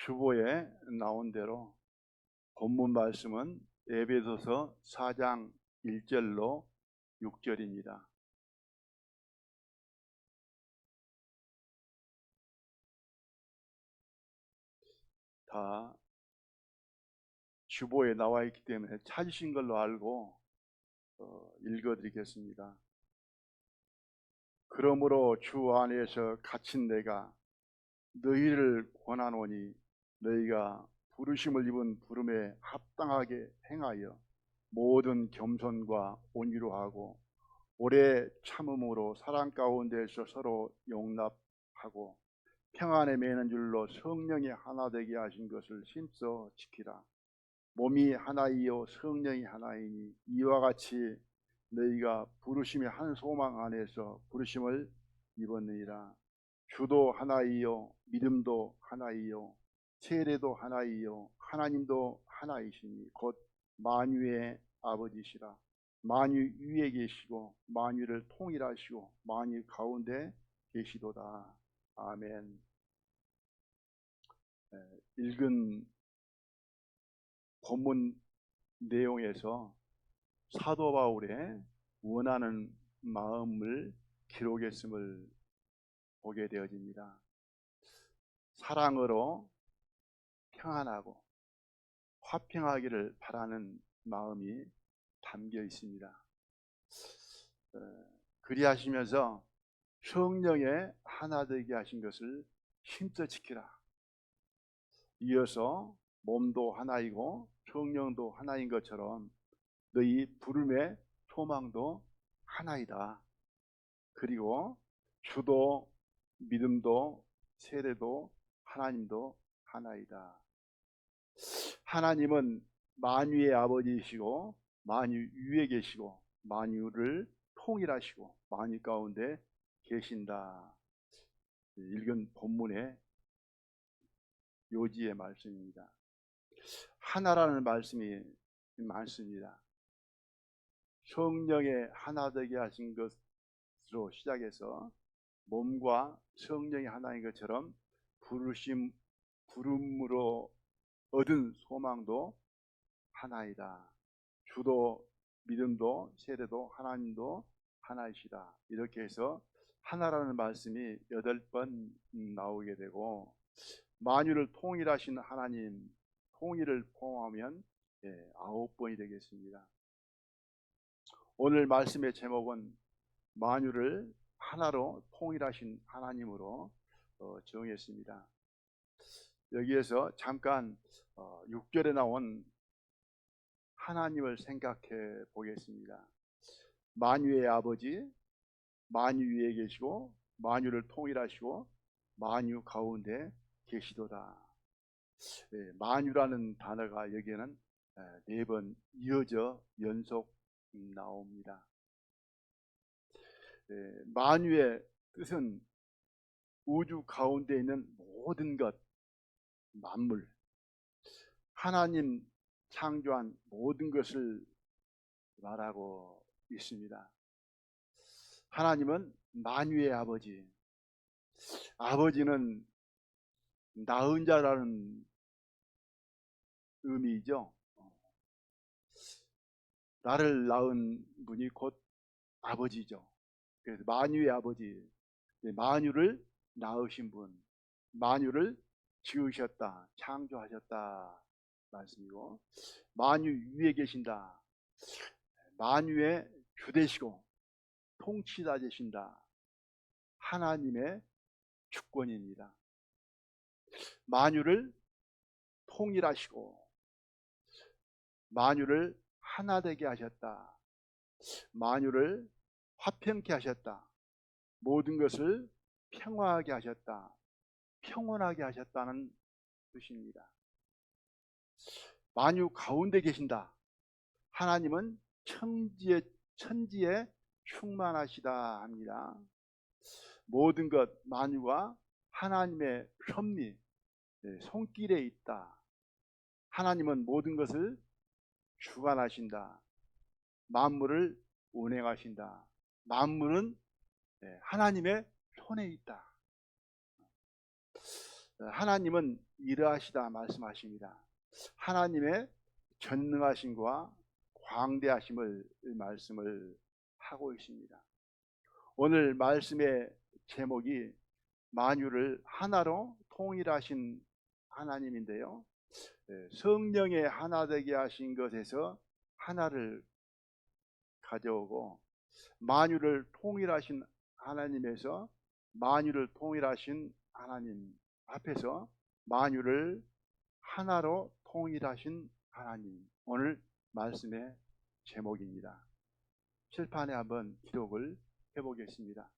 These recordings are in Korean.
주보에 나온 대로 본문 말씀은 에베소서 4장 1절로 6절입니다. 다 주보에 나와 있기 때문에 찾으신 걸로 알고 읽어드리겠습니다. 그러므로 주 안에서 갇힌 내가 너희를 권하노니 너희가 부르심을 입은 부름에 합당하게 행하여 모든 겸손과 온유로 하고 오래 참음으로 사랑 가운데서 서로 용납하고 평안에 매는 줄로 성령이 하나 되게 하신 것을 힘써 지키라. 몸이 하나이요 성령이 하나이니 이와 같이 너희가 부르심의 한 소망 안에서 부르심을 입었느니라. 주도 하나이요 믿음도 하나이요 세례도 하나이요 하나님도 하나이시니 곧 만유의 아버지시라. 만유 위에 계시고 만유를 통일하시고 만유 가운데 계시도다. 아멘. 읽은 본문 내용에서 사도 바울의 원하는 마음을 기록했음을 보게 되어집니다. 사랑으로 평안하고 화평하기를 바라는 마음이 담겨 있습니다. 그리하시면서 성령의 하나 되게 하신 것을 힘써 지키라. 이어서 몸도 하나이고 성령도 하나인 것처럼 너희 부름의 소망도 하나이다. 그리고 주도 믿음도 세례도 하나님도 하나이다. 하나님은 만유의 아버지이시고 만유 위에 계시고 만유를 통일하시고 만유 가운데 계신다. 읽은 본문의 요지의 말씀입니다. 하나라는 말씀이 많습니다. 성령의 하나 되게 하신 것으로 시작해서 몸과 성령이 하나인 것처럼 부름으로 얻은 소망도 하나이다. 주도 믿음도 세례도 하나님도 하나이시다. 이렇게 해서 하나라는 말씀이 8번 나오게 되고 만유를 통일하신 하나님 통일을 포함하면 9번이 되겠습니다. 오늘 말씀의 제목은 만유를 하나로 통일하신 하나님으로 정했습니다. 여기에서 잠깐 6절에 나온 하나님을 생각해 보겠습니다. 만유의 아버지, 만유 위에 계시고 만유를 통일하시고 만유 가운데 계시도다. 만유라는 단어가 여기에는 4번 이어져 연속 나옵니다. 만유의 뜻은 우주 가운데 있는 모든 것, 만물, 하나님 창조한 모든 것을 말하고 있습니다. 하나님은 만유의 아버지, 아버지는 낳은 자라는 의미죠. 나를 낳은 분이 곧 아버지죠. 그래서 만유의 아버지, 만유를 낳으신 분, 만유를 지으셨다, 창조하셨다 말씀이고, 만유 위에 계신다, 만유의 주되시고 통치자 되신다, 하나님의 주권입니다. 만유를 통일하시고 만유를 하나 되게 하셨다, 만유를 화평케 하셨다, 모든 것을 평화하게 하셨다, 평온하게 하셨다는 뜻입니다. 만유 가운데 계신다. 하나님은 천지에 충만하시다 합니다. 모든 것 만유가 하나님의 섭리, 손길에 있다. 하나님은 모든 것을 주관하신다. 만물을 운행하신다. 만물은 하나님의 손에 있다. 하나님은 이러하시다 말씀하십니다. 하나님의 전능하심과 광대하심을 말씀을 하고 있습니다. 오늘 말씀의 제목이 만유를 하나로 통일하신 하나님인데요. 성령의 하나 되게 하신 것에서 하나를 가져오고 만유를 통일하신 하나님에서 만유를 통일하신 하나님 앞에서 만유를 하나로 통일하신 하나님, 오늘 말씀의 제목입니다. 칠판에 한번 기록을 해보겠습니다.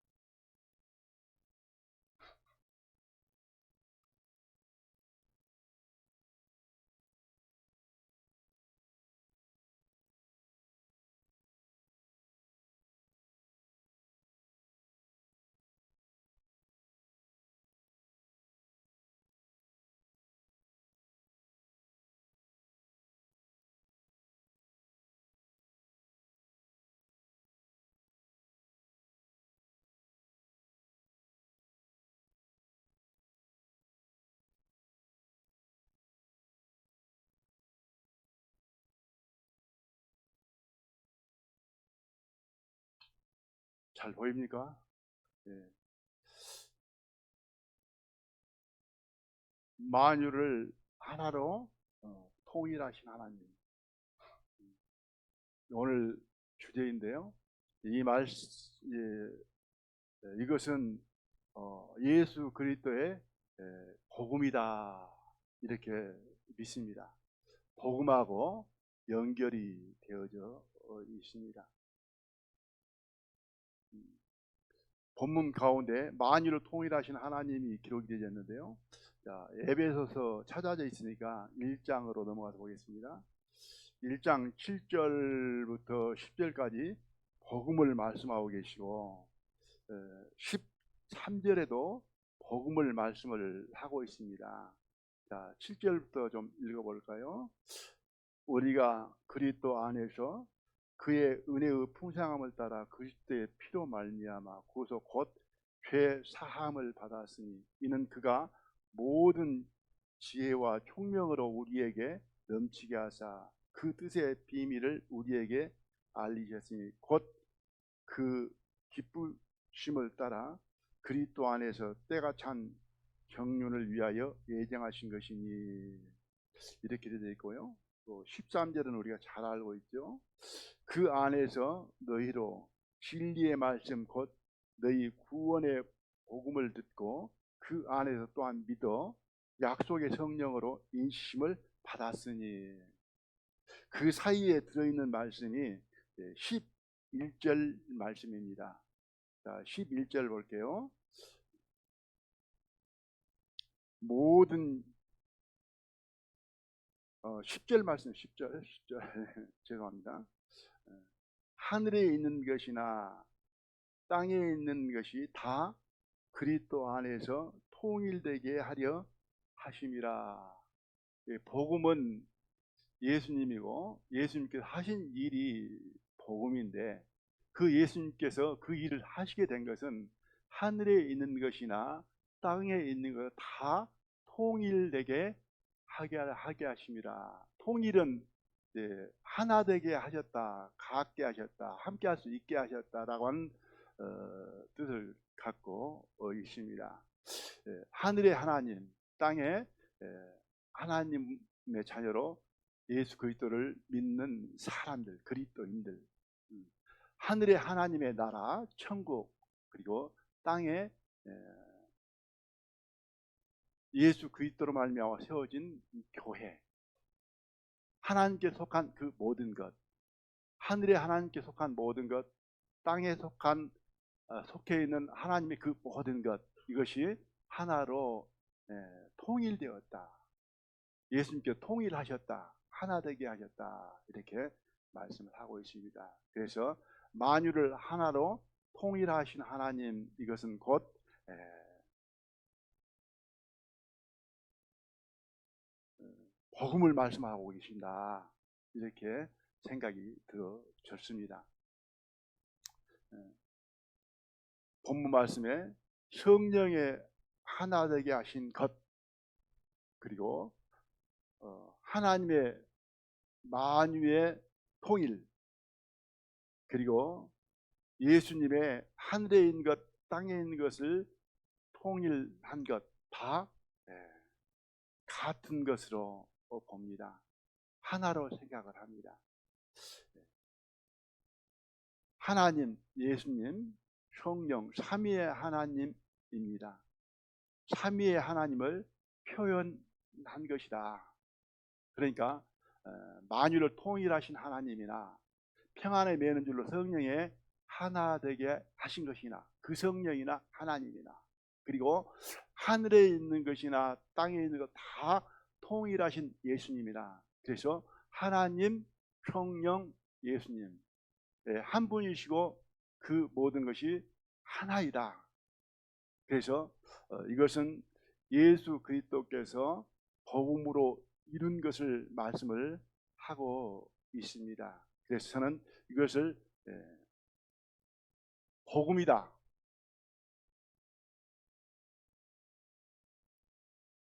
잘 보입니까? 예. 만유를 하나로 통일하신 하나님, 오늘 주제인데요. 이 말씀, 이것은 예수 그리스도의 복음이다 이렇게 믿습니다. 복음하고 연결이 되어져 있습니다. 본문 가운데 만유를 통일하신 하나님이 기록이 되었는데요. 자, 에베소서 찾아져 있으니까 1장으로 넘어가서 보겠습니다. 1장 7절부터 10절까지 복음을 말씀하고 계시고 13절에도 복음을 말씀을 하고 있습니다. 자, 7절부터 좀 읽어볼까요? 우리가 그리스도 안에서 그의 은혜의 풍성함을 따라 그리스도의 피로 말미암아 구속 곧 죄 사함을 받았으니 이는 그가 모든 지혜와 총명으로 우리에게 넘치게 하사 그 뜻의 비밀을 우리에게 알리셨으니 곧 그 기쁘심을 따라 그리스도 안에서 때가 찬 경륜을 위하여 예정하신 것이니 이렇게 되어 있고요. 또 13절은 우리가 잘 알고 있죠. 그 안에서 너희로 진리의 말씀 곧 너희 구원의 복음을 듣고 그 안에서 또한 믿어 약속의 성령으로 인심을 받았으니 그 사이에 들어있는 말씀이 11절 말씀입니다. 자, 11절 볼게요. 모든 10절 말씀, 10절 죄송합니다. 하늘에 있는 것이나 땅에 있는 것이 다 그리스도 안에서 통일되게 하려 하심이라. 복음은 예수님이고 예수님께서 하신 일이 복음인데 그 예수님께서 그 일을 하시게 된 것은 하늘에 있는 것이나 땅에 있는 것 다 통일되게 하게 하심이라. 통일은 하나 되게 하셨다, 같게 하셨다, 함께 할 수 있게 하셨다라고 하는 뜻을 갖고 있습니다. 하늘의 하나님, 땅의 하나님의 자녀로 예수 그리스도를 믿는 사람들, 그리스도인들, 하늘의 하나님의 나라, 천국, 그리고 땅에 예수 그리스도로 말미암아 세워진 교회, 하나님께 속한 그 모든 것, 하늘의 하나님께 속한 모든 것, 땅에 속해 있는 하나님의 그 모든 것, 이것이 하나로 통일되었다. 예수님께 통일하셨다, 하나 되게 하셨다, 이렇게 말씀을 하고 있습니다. 그래서 만유를 하나로 통일하신 하나님, 이것은 곧 복음을 말씀하고 계신다, 이렇게 생각이 들어졌습니다. 본문 말씀에 성령의 하나 되게 하신 것, 그리고 하나님의 만유의 통일, 그리고 예수님의 하늘에 있는 것 땅에 있는 것을 통일한 것 다 같은 것으로 봅니다. 하나로 생각을 합니다. 하나님, 예수님, 성령, 삼위의 하나님입니다. 삼위의 하나님을 표현한 것이다. 그러니까 만유를 통일하신 하나님이나 평안에 매는 줄로 성령에 하나 되게 하신 것이나 그 성령이나 하나님이나 그리고 하늘에 있는 것이나 땅에 있는 것 다 통일하신 예수님이나 그래서 하나님, 성령, 예수님 한 분이시고 그 모든 것이 하나이다. 그래서 이것은 예수 그리스도께서 복음으로 이룬 것을 말씀을 하고 있습니다. 그래서 저는 이것을 복음이다.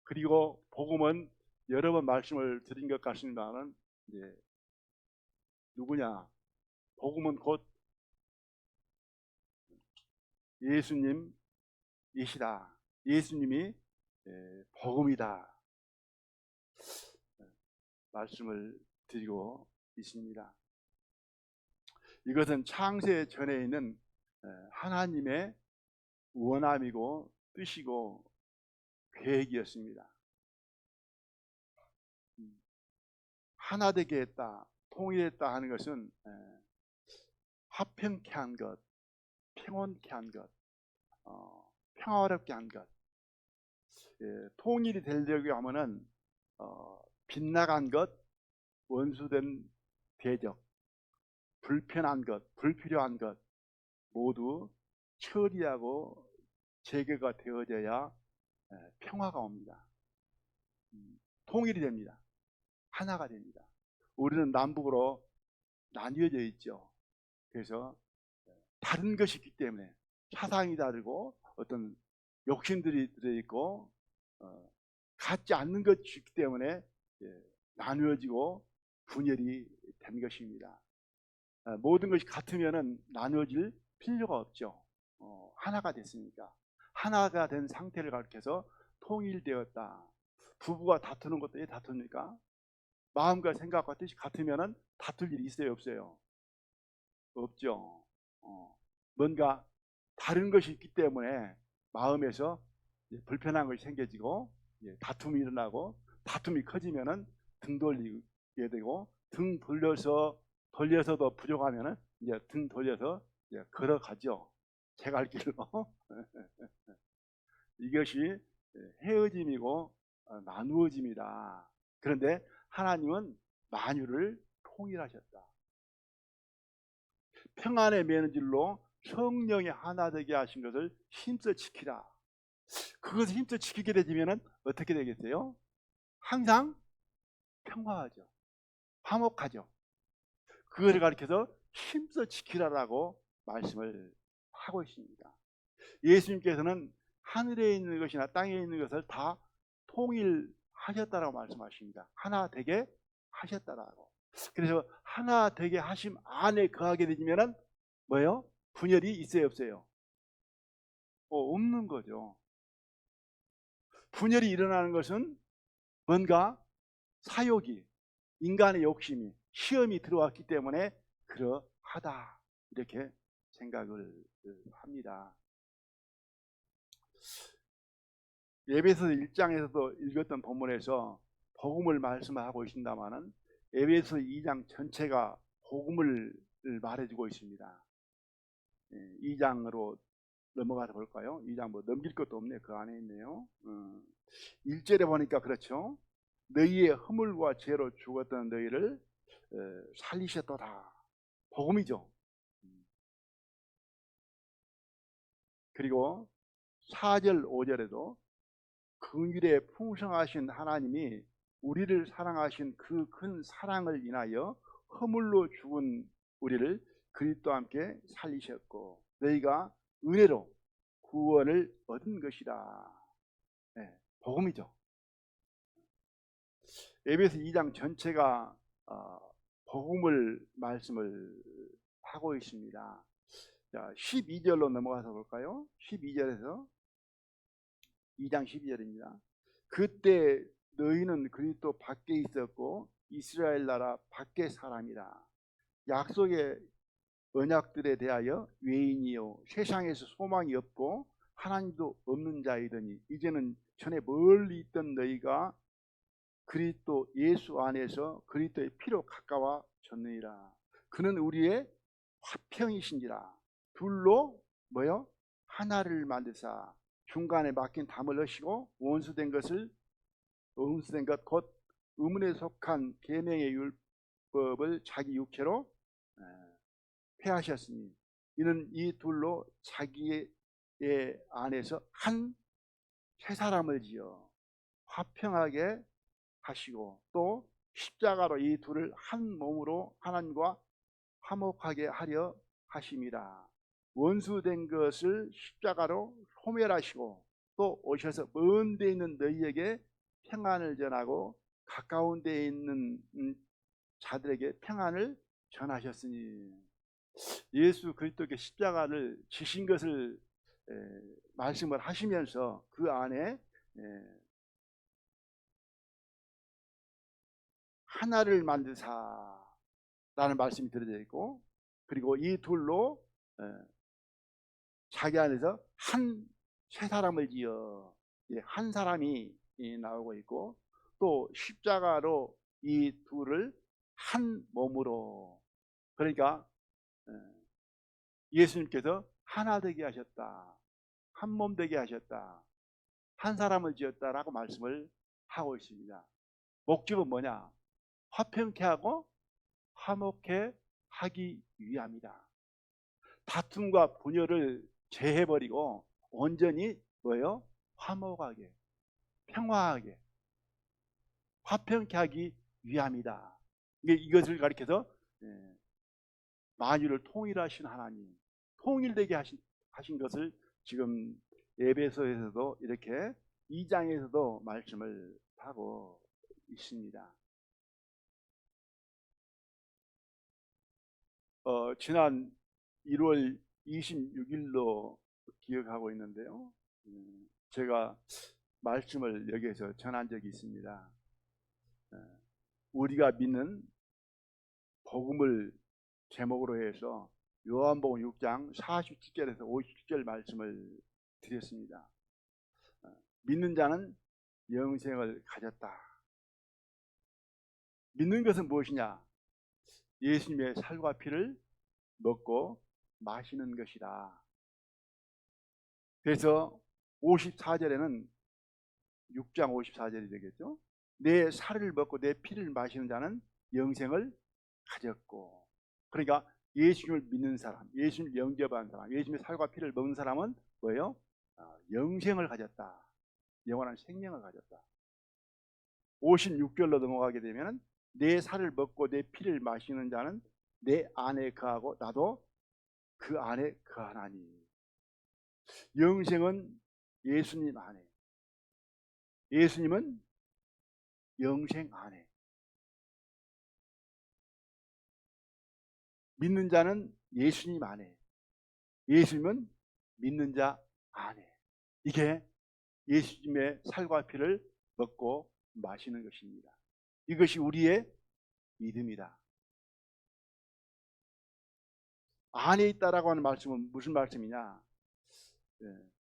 그리고 복음은 여러 번 말씀을 드린 것 같습니다만 누구냐? 복음은 곧 예수님이시다. 예수님이 복음이다. 말씀을 드리고 있습니다. 이것은 창세 전에 있는 하나님의 원함이고 뜻이고 계획이었습니다. 하나 되게 했다, 통일했다 하는 것은 화평케 한 것, 평온케 한 것, 평화롭게 한 것. 통일이 되려고 하면은 빗나간 것, 원수된 대적, 불편한 것, 불필요한 것 모두 처리하고 제거가 되어져야 평화가 옵니다. 통일이 됩니다. 하나가 됩니다. 우리는 남북으로 나뉘어져 있죠. 그래서 다른 것이 있기 때문에 사상이 다르고 어떤 욕심들이 들어있고 같지 않는 것이 있기 때문에 나누어지고 분열이 된 것입니다. 모든 것이 같으면 나누어질 필요가 없죠. 하나가 됐으니까. 하나가 된 상태를 가리켜서 통일되었다. 부부가 다투는 것도 왜 다툽니까? 마음과 생각과 뜻이 같으면 다툴 일이 있어요, 없어요? 없죠. 뭔가 다른 것이 있기 때문에 마음에서 불편한 것이 생겨지고 다툼이 일어나고 다툼이 커지면은 등 돌리게 되고 등 돌려서도 부족하면은 이제 등 돌려서 이제 걸어가죠. 제 갈 길로. 이것이 헤어짐이고 나누어짐이다. 그런데 하나님은 만유를 통일하셨다. 평안에 매는 줄로 성령이 하나 되게 하신 것을 힘써 지키라. 그것을 힘써 지키게 되면 어떻게 되겠어요? 항상 평화하죠. 화목하죠. 그것을 가리켜서 힘써 지키라라고 말씀을 하고 있습니다. 예수님께서는 하늘에 있는 것이나 땅에 있는 것을 다 통일하셨다라고 말씀하십니다. 하나 되게 하셨다라고. 그래서 하나 되게 하심 안에 거하게 되면 뭐예요? 분열이 있어요, 없어요? 없는 거죠. 분열이 일어나는 것은 뭔가 사욕이, 인간의 욕심이, 시험이 들어왔기 때문에 그러하다 이렇게 생각을 합니다. 에베소 1장에서도 읽었던 본문에서 복음을 말씀하고 있습니다마는 에베소 2장 전체가 복음을 말해주고 있습니다. 2장으로 넘어가서 볼까요? 2장 뭐 넘길 것도 없네. 그 안에 있네요. 1절에 보니까 그렇죠. 너희의 허물과 죄로 죽었던 너희를 살리셨도다. 복음이죠. 그리고 4절 5절에도 긍휼에 풍성하신 하나님이 우리를 사랑하신 그 큰 사랑을 인하여 허물로 죽은 우리를 그리스도와 함께 살리셨고 너희가 은혜로 구원을 얻은 것이다. 복음이죠. 에베소 2장 전체가 복음을 말씀을 하고 있습니다. 자, 12절로 넘어가서 볼까요? 12절에서 2장 12절입니다. 그때 너희는 그리스도 밖에 있었고 이스라엘 나라 밖의 사람이라. 약속의 언약들에 대하여 외인이요 세상에서 소망이 없고 하나님도 없는 자이더니 이제는 전에 멀리 있던 너희가 그리스도 예수 안에서 그리스도의 피로 가까워졌느니라. 그는 우리의 화평이신지라. 둘로 뭐요? 하나를 만드사 중간에 막힌 담을 넣으시고 원수된 것 곧 의문에 속한 계명의 율법을 자기 육체로 폐하셨으니 이는 이 둘로 자기의 안에서 한 새 사람을 지어 화평하게 하시고 또 십자가로 이 둘을 한 몸으로 하나님과 화목하게 하려 하심이라. 원수된 것을 십자가로 소멸하시고 또 오셔서 먼 데 있는 너희에게 평안을 전하고 가까운 데 있는 자들에게 평안을 전하셨으니. 예수 그리스도께 십자가를 지신 것을 말씀을 하시면서 그 안에 하나를 만드사라는 말씀이 들어져 있고, 그리고 이 둘로 자기 안에서 한 새 사람을 지어 한 사람이 나오고 있고, 또 십자가로 이 둘을 한 몸으로, 그러니까 예수님께서 하나 되게 하셨다, 한 몸 되게 하셨다, 한 사람을 지었다라고 말씀을 하고 있습니다. 목적은 뭐냐? 화평케 하고 화목케 하기 위함이다. 다툼과 분열을 제해버리고 온전히 뭐예요? 화목하게, 평화하게, 화평케 하기 위함이다. 이것을 가리켜서 만유를 통일하신 하나님, 통일되게 하신 것을 지금 에베소에서도 이렇게 2장에서도 말씀을 하고 있습니다. 지난 1월 26일로 기억하고 있는데요. 제가 말씀을 여기에서 전한 적이 있습니다. 우리가 믿는 복음을 제목으로 해서 요한복음 6장 47절에서 57절 말씀을 드렸습니다. 믿는 자는 영생을 가졌다. 믿는 것은 무엇이냐? 예수님의 살과 피를 먹고 마시는 것이다. 그래서 54절에는 6장 54절이 되겠죠. 내 살을 먹고 내 피를 마시는 자는 영생을 가졌고, 그러니까 예수님을 믿는 사람, 예수님을 영접한 사람, 예수님의 살과 피를 먹는 사람은 뭐예요? 영생을 가졌다. 영원한 생명을 가졌다. 56절로 넘어가게 되면 내 살을 먹고 내 피를 마시는 자는 내 안에 거하고 나도 그 안에 거하나니. 영생은 예수님 안에, 예수님은 영생 안에. 믿는 자는 예수님 안에, 예수님은 믿는 자 안에. 이게 예수님의 살과 피를 먹고 마시는 것입니다. 이것이 우리의 믿음이다. 안에 있다라고 하는 말씀은 무슨 말씀이냐?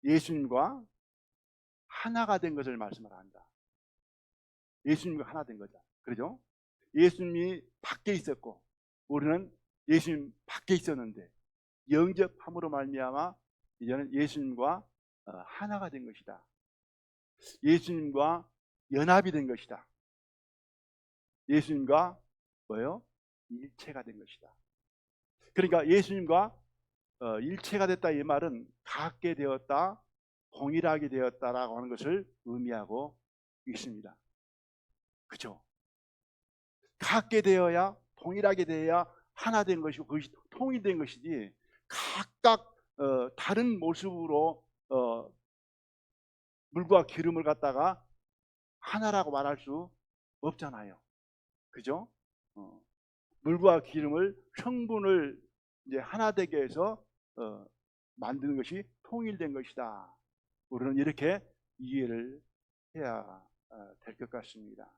예수님과 하나가 된 것을 말씀을 한다. 예수님과 하나 된 거죠. 그렇죠? 예수님이 밖에 있었고 우리는 예수님 밖에 있었는데 영접함으로 말미암아 이제는 예수님과 하나가 된 것이다. 예수님과 연합이 된 것이다. 예수님과 뭐예요? 일체가 된 것이다. 그러니까 예수님과 일체가 됐다 이 말은 같게 되었다, 동일하게 되었다라고 하는 것을 의미하고 있습니다. 그렇죠? 같게 되어야, 동일하게 되어야 하나 된 것이고 그것이 통일된 것이지, 각각 다른 모습으로 물과 기름을 갖다가 하나라고 말할 수 없잖아요. 그죠? 물과 기름을 성분을 이제 하나 되게 해서 만드는 것이 통일된 것이다. 우리는 이렇게 이해를 해야 될 것 같습니다.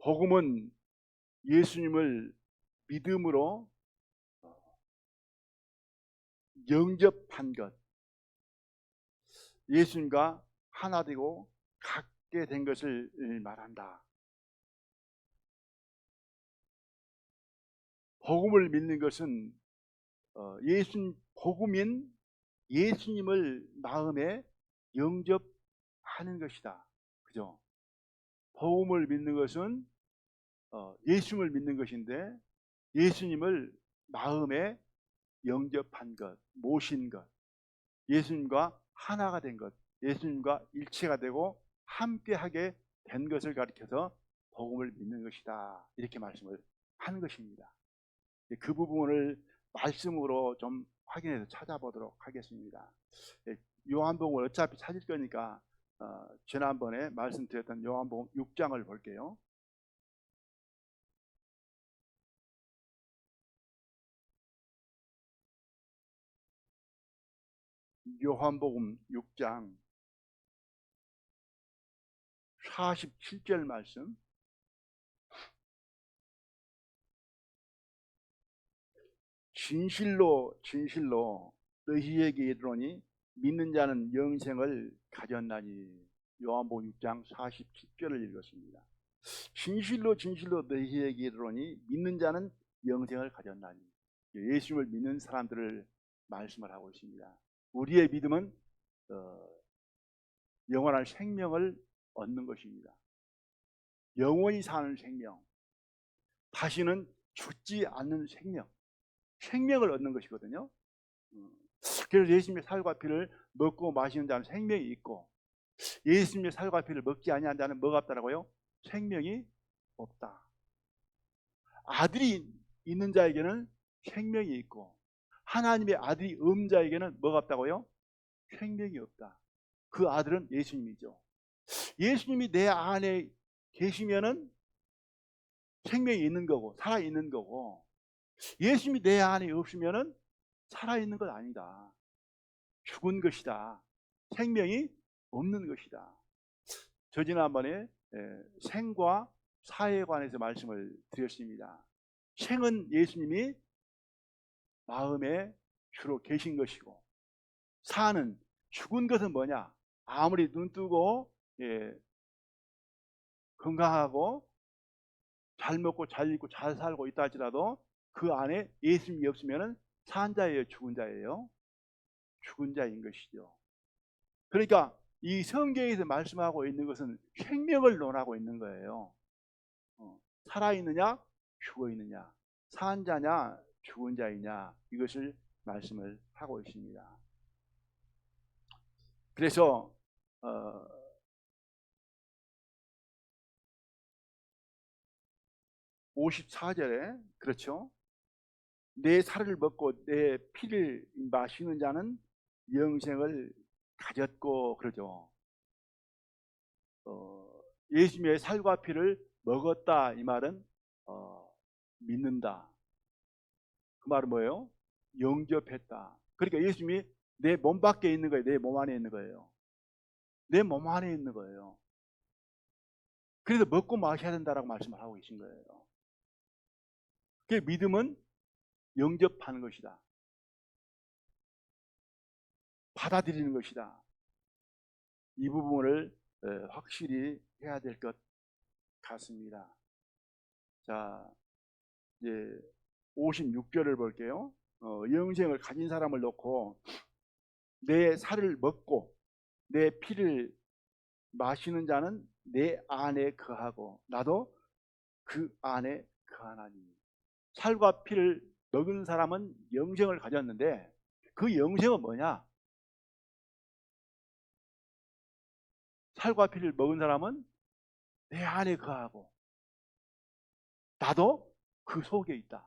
복음은 예수님을 믿음으로 영접한 것, 예수님과 하나 되고 같게 된 것을 말한다. 복음을 믿는 것은 복음인 예수님을 마음에 영접하는 것이다. 그죠? 복음을 믿는 것은 예수님을 믿는 것인데, 예수님을 마음에 영접한 것, 모신 것, 예수님과 하나가 된 것, 예수님과 일체가 되고 함께하게 된 것을 가리켜서 복음을 믿는 것이다. 이렇게 말씀을 하는 것입니다. 그 부분을 말씀으로 좀 확인해서 찾아보도록 하겠습니다. 요한복음을 어차피 찾을 거니까 지난번에 말씀드렸던 요한복음 6장을 볼게요. 요한복음 6장 47절 말씀. 진실로 진실로 너희에게 이르노니 믿는 자는 영생을 가졌나니. 요한복음 6장 47절을 읽었습니다. 진실로 진실로 너희에게 이르노니 믿는 자는 영생을 가졌나니. 예수님을 믿는 사람들을 말씀을 하고 있습니다. 우리의 믿음은 영원한 생명을 얻는 것입니다. 영원히 사는 생명, 다시는 죽지 않는 생명을 얻는 것이거든요. 그래서 예수님의 살과 피를 먹고 마시는 자는 생명이 있고, 예수님의 살과 피를 먹지 아니한 자는 뭐가 없다라고요? 생명이 없다. 아들이 있는 자에게는 생명이 있고, 하나님의 아들이 없는 자에게는 뭐가 없다고요? 생명이 없다. 그 아들은 예수님이죠. 예수님이 내 안에 계시면은 생명이 있는 거고 살아 있는 거고, 예수님이 내 안에 없으면은 살아 있는 것 아니다. 죽은 것이다. 생명이 없는 것이다. 저 지난번에 생과 사에 관해서 말씀을 드렸습니다. 생은 예수님이 마음에 주로 계신 것이고, 사는, 죽은 것은 뭐냐? 아무리 눈 뜨고 건강하고 잘 먹고 잘 입고 잘 살고 있다 할지라도 그 안에 예수님이 없으면 산 자예요, 죽은 자예요? 죽은 자인 것이죠. 그러니까 이 성경에서 말씀하고 있는 것은 생명을 논하고 있는 거예요. 살아있느냐 죽어있느냐, 산 자냐 죽은 자이냐, 이것을 말씀을 하고 있습니다. 그래서 54절에 그렇죠. 내 살을 먹고 내 피를 마시는 자는 영생을 가졌고, 그러죠. 예수님의 살과 피를 먹었다, 이 말은 믿는다. 그 말은 뭐예요? 영접했다. 그러니까 예수님이 내 몸 밖에 있는 거예요, 내 몸 안에 있는 거예요. 내 몸 안에 있는 거예요. 그래서 먹고 마셔야 된다라고 말씀을 하고 계신 거예요. 그 믿음은 영접하는 것이다. 받아들이는 것이다. 이 부분을 확실히 해야 될 것 같습니다. 자, 이제 56절을 볼게요. 영생을 가진 사람을 놓고 내 살을 먹고 내 피를 마시는 자는 내 안에 거하고 나도 그 안에 거하나니. 살과 피를 먹은 사람은 영생을 가졌는데 그 영생은 뭐냐? 살과 피를 먹은 사람은 내 안에 거하고 나도 그 속에 있다.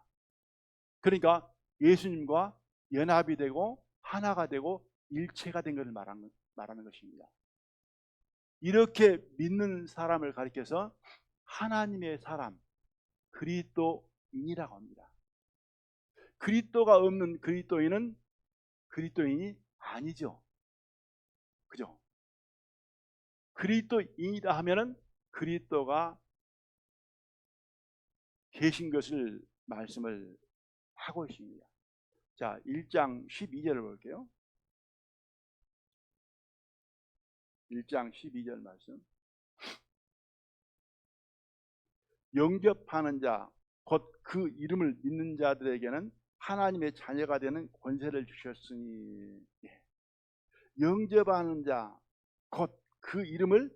그러니까 예수님과 연합이 되고 하나가 되고 일체가 된 것을 말하는 말하는 것입니다. 이렇게 믿는 사람을 가리켜서 하나님의 사람, 그리스도인이라고 합니다. 그리스도가 없는 그리스도인은 그리스도인이 아니죠. 그죠? 그리스도인이라 하면은 그리스도가 계신 것을 말씀을 하고 있습니다. 자, 1장 12절을 볼게요. 1장 12절 말씀. 영접하는 자, 곧 그 이름을 믿는 자들에게는 하나님의 자녀가 되는 권세를 주셨으니. 영접하는 자, 곧 그 이름을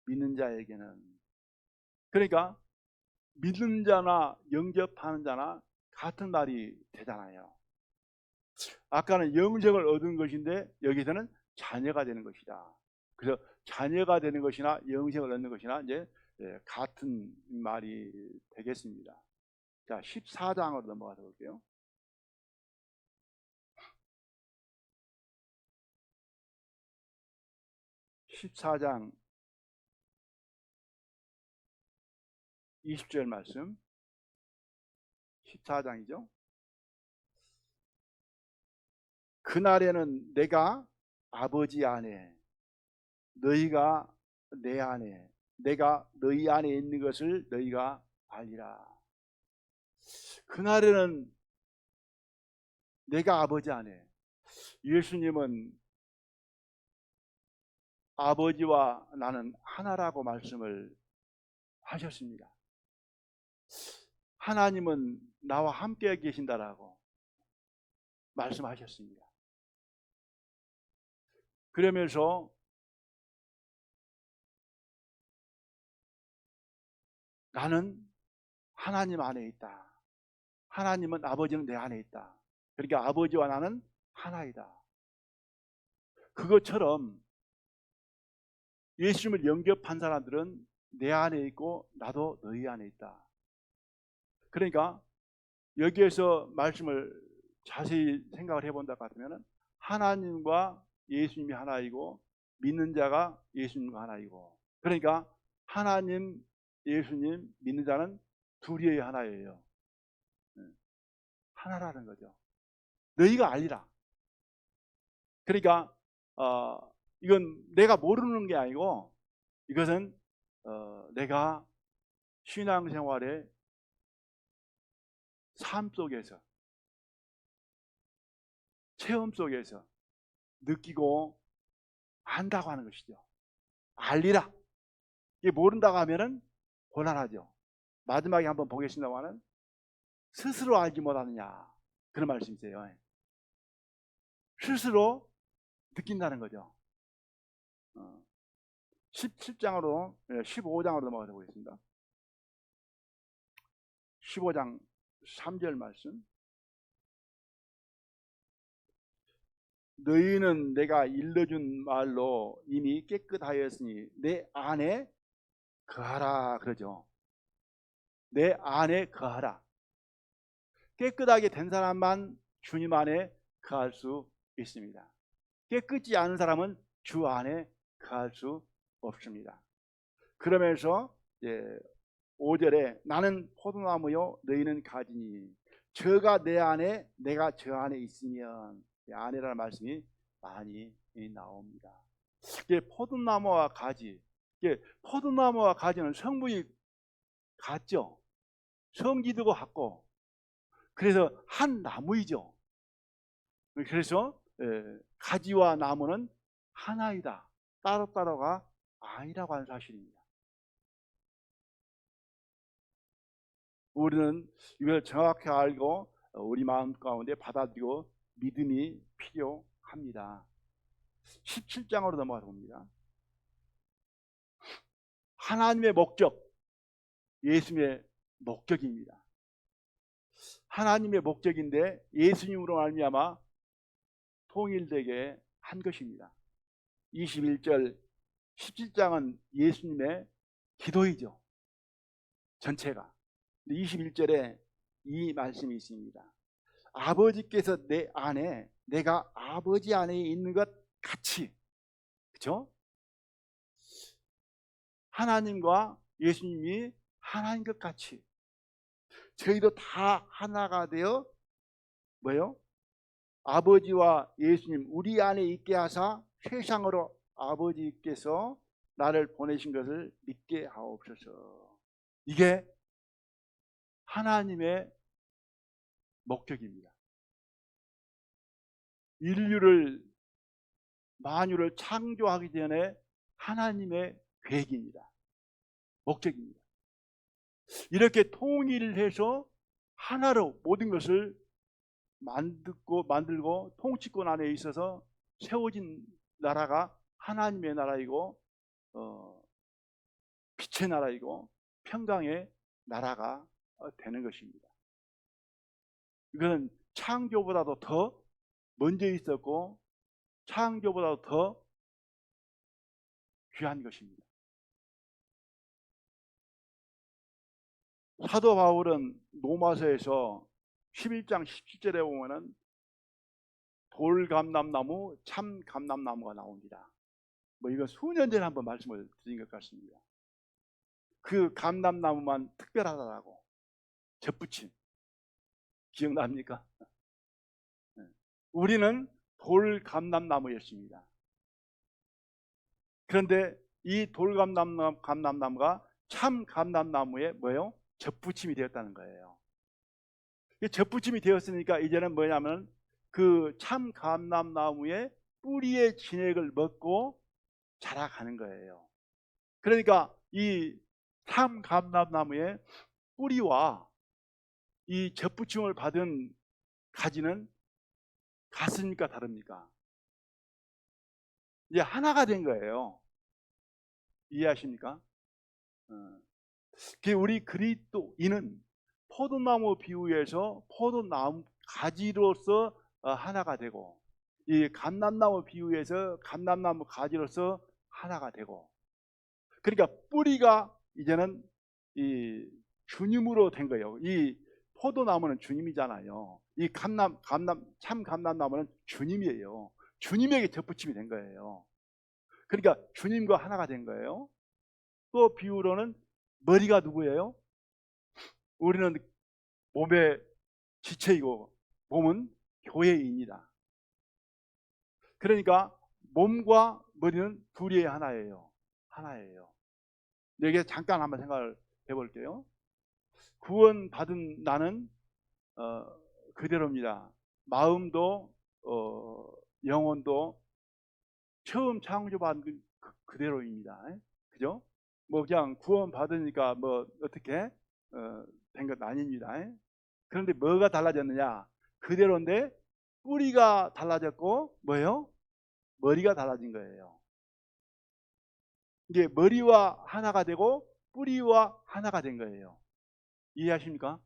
믿는 자에게는. 그러니까 믿는 자나 영접하는 자나 같은 말이 되잖아요. 아까는 영생을 얻은 것인데 여기서는 자녀가 되는 것이다. 그래서 자녀가 되는 것이나 영생을 얻는 것이나 이제 같은 말이 되겠습니다. 자, 14장으로 넘어가서 볼게요. 14장 20절 말씀. 14장이죠. 그날에는 내가 아버지 안에, 너희가 내 안에, 내가 너희 안에 있는 것을 너희가 알리라. 그날에는 내가 아버지 안에. 예수님은 아버지와 나는 하나라고 말씀을 하셨습니다. 하나님은 나와 함께 계신다라고 말씀하셨습니다. 그러면서 나는 하나님 안에 있다. 하나님은 아버지는 내 안에 있다. 그러니까 아버지와 나는 하나이다. 그것처럼 예수님을 영접한 사람들은 내 안에 있고 나도 너희 안에 있다. 그러니까 여기에서 말씀을 자세히 생각을 해본다 같으면 하나님과 예수님이 하나이고 믿는 자가 예수님과 하나이고, 그러니까 하나님, 예수님 믿는 자는 둘이 하나예요. 하나라는 거죠. 너희가 알리라. 그러니까 이건 내가 모르는 게 아니고 이것은 내가 신앙생활의 삶 속에서, 체험 속에서 느끼고 안다고 하는 것이죠. 알리라. 이게 모른다고 하면은 곤란하죠. 마지막에 한번 보겠습니다만은 스스로 알지 못하느냐, 그런 말씀이세요. 스스로 느낀다는 거죠. 17장으로 15장으로 넘어가서 보겠습니다. 15장 3절 말씀. 너희는 내가 일러준 말로 이미 깨끗하였으니 내 안에 거하라 그러죠. 내 안에 거하라. 깨끗하게 된 사람만 주님 안에 거할 수 있습니다. 깨끗지 않은 사람은 주 안에 거할 수 없습니다. 그러면서 5절에 나는 포도나무요 너희는 가지니 저가 내 안에 내가 저 안에 있으면, 안에라는 말씀이 많이 나옵니다. 이게 포도나무와 가지, 이게 포도나무와 가지는 성분이 같죠. 성질도 같고, 그래서 한 나무이죠. 그래서 가지와 나무는 하나이다, 따로따로가 아니라고 하는 사실입니다. 우리는 이걸 정확히 알고 우리 마음 가운데 받아들이고 믿음이 필요합니다. 17장으로 넘어가 봅니다. 하나님의 목적, 예수님의 목적입니다. 하나님의 목적인데 예수님으로 말미암아 통일되게 한 것입니다. 21절, 17장은 예수님의 기도이죠. 전체가. 21절에 이 말씀이 있습니다. 아버지께서 내 안에, 내가 아버지 안에 있는 것 같이. 그렇죠? 하나님과 예수님이 하나인 것 같이 저희도 다 하나가 되어 뭐요? 아버지와 예수님 우리 안에 있게 하사 세상으로 아버지께서 나를 보내신 것을 믿게 하옵소서. 이게 하나님의 목적입니다. 인류를 만유를 창조하기 전에 하나님의 계획입니다. 목적입니다. 이렇게 통일해서 하나로 모든 것을 만들고 통치권 안에 있어서 세워진 나라가 하나님의 나라이고 빛의 나라이고 평강의 나라가 되는 것입니다. 이건 창조보다도 더 먼저 있었고 창조보다도 더 귀한 것입니다. 사도 바울은 로마서에서 11장 17절에 보면은 돌감람나무, 참감람나무가 나옵니다. 뭐 이건 수년 전에 한번 말씀을 드린 것 같습니다. 그 감람나무만 특별하다라고 접붙임 기억납니까? 우리는 돌감람나무였습니다. 그런데 이 돌감람나무가 참감람나무에 뭐예요? 접붙임이 되었다는 거예요. 접붙임이 되었으니까 이제는 뭐냐면 그 참감람나무의 뿌리의 진액을 먹고 자라가는 거예요. 그러니까 이 참감람나무의 뿌리와 이 접붙임을 받은 가지는 같습니까? 다릅니까? 이제 하나가 된 거예요. 이해하십니까? 우리 그리스도인은 포도나무 비유에서 포도나무 가지로서 하나가 되고 이 감람나무 비유에서 감람나무 가지로서 하나가 되고 그러니까 뿌리가 이제는 이 주님으로 된 거예요. 이 포도나무는 주님이잖아요. 이 참감람나무는 주님이에요. 주님에게 접붙임이 된 거예요. 그러니까 주님과 하나가 된 거예요. 또 비유로는 머리가 누구예요? 우리는 몸의 지체이고 몸은 교회입니다. 그러니까 몸과 머리는 둘이 하나예요. 하나예요. 여기에 잠깐 한번 생각을 해볼게요. 구원받은 나는 그대로입니다. 마음도 영혼도 처음 창조받은 그대로입니다. 그죠? 뭐 그냥 구원받으니까 뭐 어떻게 된 것 아닙니다. 그런데 뭐가 달라졌느냐? 그대로인데 뿌리가 달라졌고 뭐예요? 머리가 달라진 거예요. 이게 머리와 하나가 되고 뿌리와 하나가 된 거예요. 이해하십니까?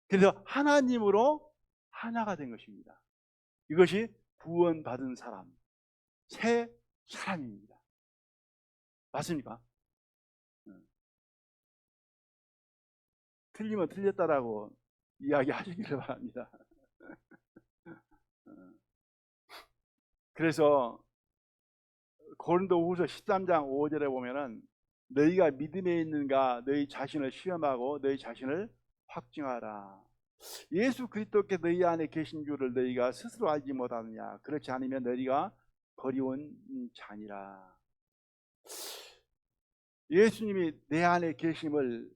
그래서 하나님으로 하나가 된 것입니다. 이것이 구원받은 사람, 새 사람입니다. 맞습니까? 틀리면 틀렸다라고 이야기하시기를 바랍니다. 그래서 고린도후서 13장 5절에 보면은 너희가 믿음에 있는가 너희 자신을 시험하고 너희 자신을 확증하라. 예수 그리스도께 너희 안에 계신 줄을 너희가 스스로 알지 못하느냐. 그렇지 않으면 너희가 버리온 자니라. 예수님이 내 안에 계심을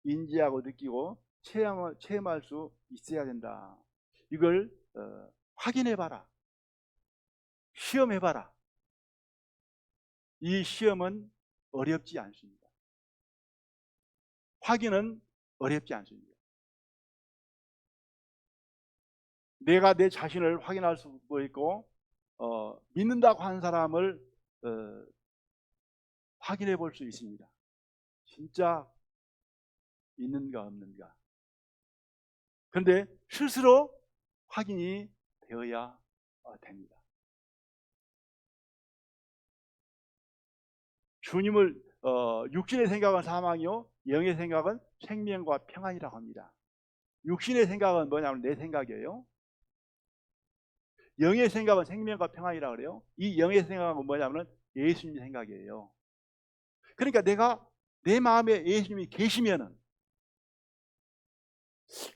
인지하고 느끼고 체험할 수 있어야 된다. 이걸 확인해봐라. 시험해봐라. 이 시험은 어렵지 않습니다. 확인은 어렵지 않습니다. 내가 내 자신을 확인할 수도 있고 믿는다고 하는 사람을 확인해 볼 수 있습니다. 진짜 있는가 없는가. 그런데 스스로 확인이 되어야 됩니다. 주님을 육신의 생각은 사망이요 영의 생각은 생명과 평안이라고 합니다. 육신의 생각은 뭐냐면 내 생각이에요. 영의 생각은 생명과 평안이라 그래요. 이 영의 생각은 뭐냐면 예수님 생각이에요. 그러니까 내가 내 마음에 예수님이 계시면은,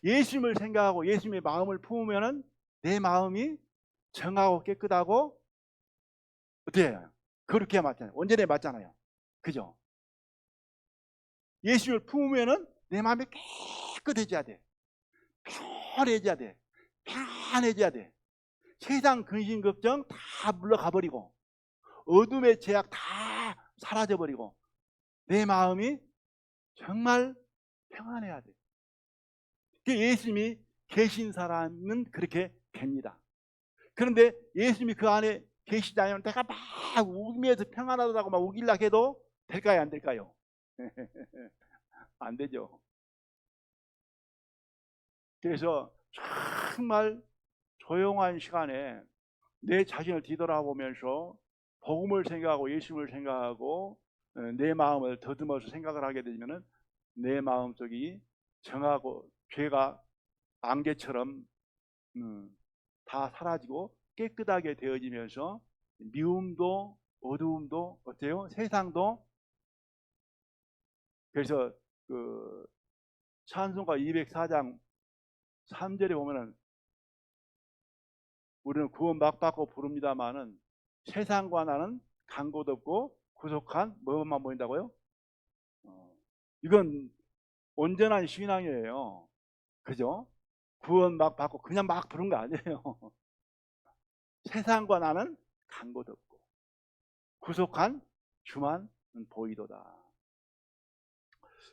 예수님을 생각하고 예수님의 마음을 품으면은 내 마음이 정하고 깨끗하고 어떻게 해요? 그렇게 맞잖아요. 온전히 맞잖아요. 그죠? 예수님을 품으면은 내 마음이 깨끗해져야 돼. 편해져야 돼. 편해져야 돼. 세상 근심 걱정 다 물러가 버리고 어둠의 제약 다 사라져 버리고 내 마음이 정말 평안해야 돼. 예수님이 계신 사람은 그렇게 됩니다. 그런데 예수님이 그 안에 계시지 않으면 내가 막 우면서 평안하다고 막 우길라 해도 될까요? 안 될까요? 안 되죠. 그래서 정말 조용한 시간에 내 자신을 뒤돌아보면서 복음을 생각하고 예수님을 생각하고 내 마음을 더듬어서 생각을 하게 되면 내 마음속이 정하고 죄가 안개처럼 다 사라지고 깨끗하게 되어지면서 미움도 어두움도 어때요? 세상도. 그래서 그 찬송가 204장 3절에 보면은 우리는 구원 막 받고 부릅니다마는 세상과 나는 간 곳 없고 구속한 뭐만 보인다고요? 이건 온전한 신앙이에요. 그죠? 구원 막 받고 그냥 막 부른 거 아니에요. 세상과 나는 간 곳 없고 구속한 주만 보이도다.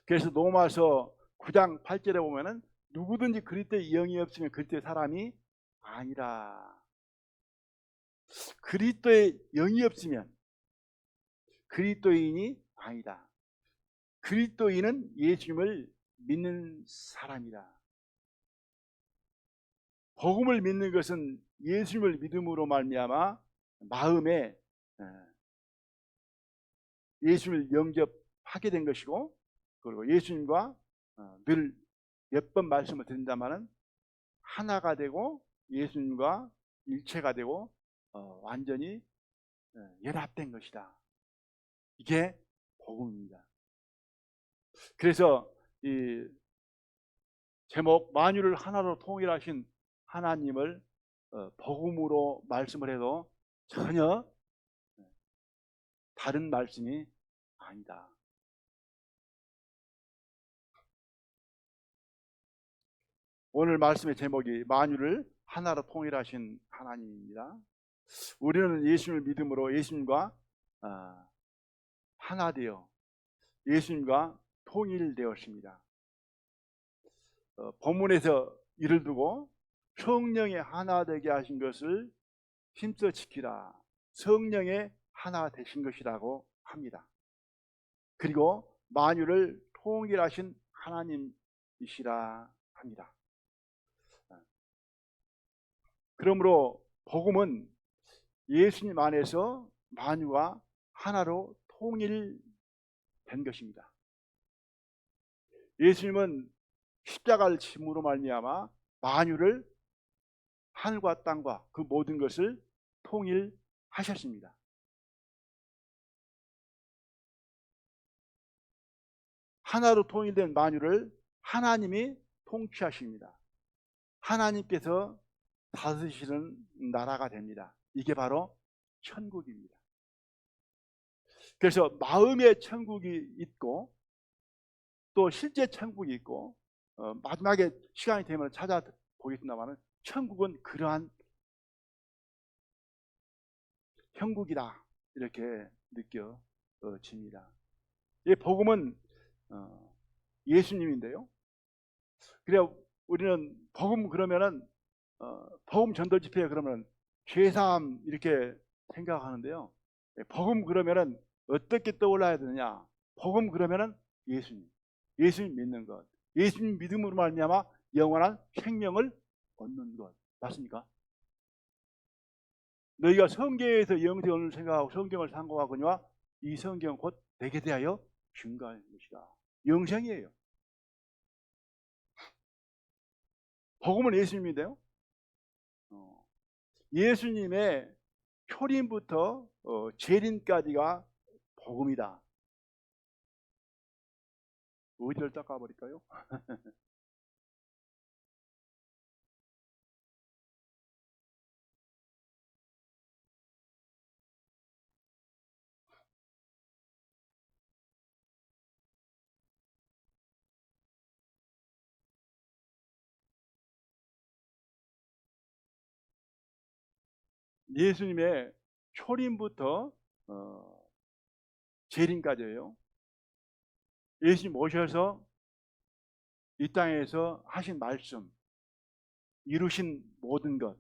그래서 로마서 9장 8절에 보면은 누구든지 그리스도의 영이 없으면 그리스도의 사람이 아니라. 그리스도의 영이 없으면 그리스도인이 아니다. 그리스도인은 예수님을 믿는 사람이다. 복음을 믿는 것은 예수님을 믿음으로 말미암아 마음에 예수님을 영접하게 된 것이고, 그리고 예수님과 늘 몇 번 말씀을 드린다마는 하나가 되고 예수님과 일체가 되고 완전히 연합된 것이다. 이게 복음입니다. 그래서 이 제목 만유를 하나로 통일하신 하나님을 복음으로 말씀을 해도 전혀 다른 말씀이 아니다. 오늘 말씀의 제목이 만유를 하나로 통일하신 하나님입니다. 우리는 예수님을 믿음으로 예수님과 하나 되어 예수님과 통일되었습니다. 본문에서 이를 두고 성령의 하나 되게 하신 것을 힘써 지키라. 성령의 하나 되신 것이라고 합니다. 그리고 만유를 통일하신 하나님이시라 합니다. 그러므로 복음은 예수님 안에서 만유가 하나로 통일된 것입니다. 예수님은 십자가를 짐으로 말미암아 만유를 하늘과 땅과 그 모든 것을 통일하셨습니다. 하나로 통일된 만유를 하나님이 통치하십니다. 하나님께서 다스리시는 나라가 됩니다. 이게 바로 천국입니다. 그래서 마음의 천국이 있고 또 실제 천국이 있고 마지막에 시간이 되면 찾아보겠습니다만 천국은 그러한 형국이다 이렇게 느껴집니다. 이 복음은 예수님인데요. 그래 우리는 복음 그러면은 복음 전도 집회 그러면 죄사함 이렇게 생각하는데요. 복음 그러면은 어떻게 떠올라야 되느냐? 복음 그러면은 예수님 믿는 것, 예수님 믿음으로 말미암아 영원한 생명을 얻는 것, 맞습니까? 너희가 성경에서 영생을 생각하고 성경을 상고하거니와 이 성경은 곧 내게 대하여 증거하는 것이다. 영생이에요. 복음은 예수님인데요. 예수님의 초림부터 재림까지가 복음이다. 어디를 닦아버릴까요? 예수님의 초림부터 재림까지예요. 예수님 오셔서 이 땅에서 하신 말씀, 이루신 모든 것,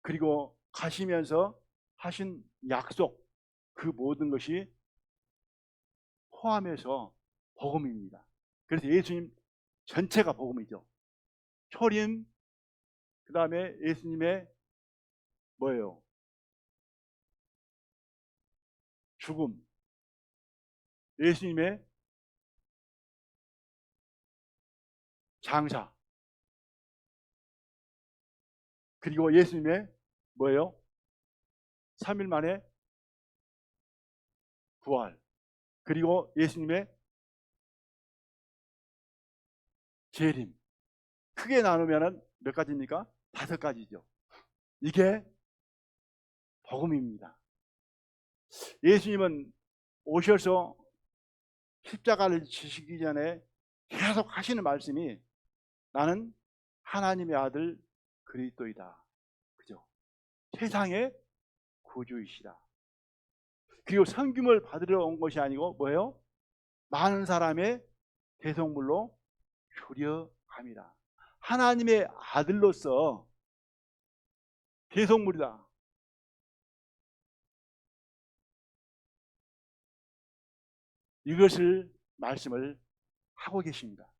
그리고 가시면서 하신 약속, 그 모든 것이 포함해서 복음입니다. 그래서 예수님 전체가 복음이죠. 초림, 그 다음에 예수님의 뭐예요? 죽음, 예수님의 장사, 그리고 예수님의 뭐예요? 3일 만에 부활, 그리고 예수님의 재림. 크게 나누면 몇 가지입니까? 5가지죠. 이게 복음입니다. 예수님은 오셔서 십자가를 지시기 전에 계속 하시는 말씀이 나는 하나님의 아들 그리스도이다. 그죠? 세상의 구주이시다. 그리고 섬김을 받으러 온 것이 아니고 뭐예요? 많은 사람의 대속물로 주려 함이라. 하나님의 아들로서 대속물이다. 이것을 말씀을 하고 계십니다.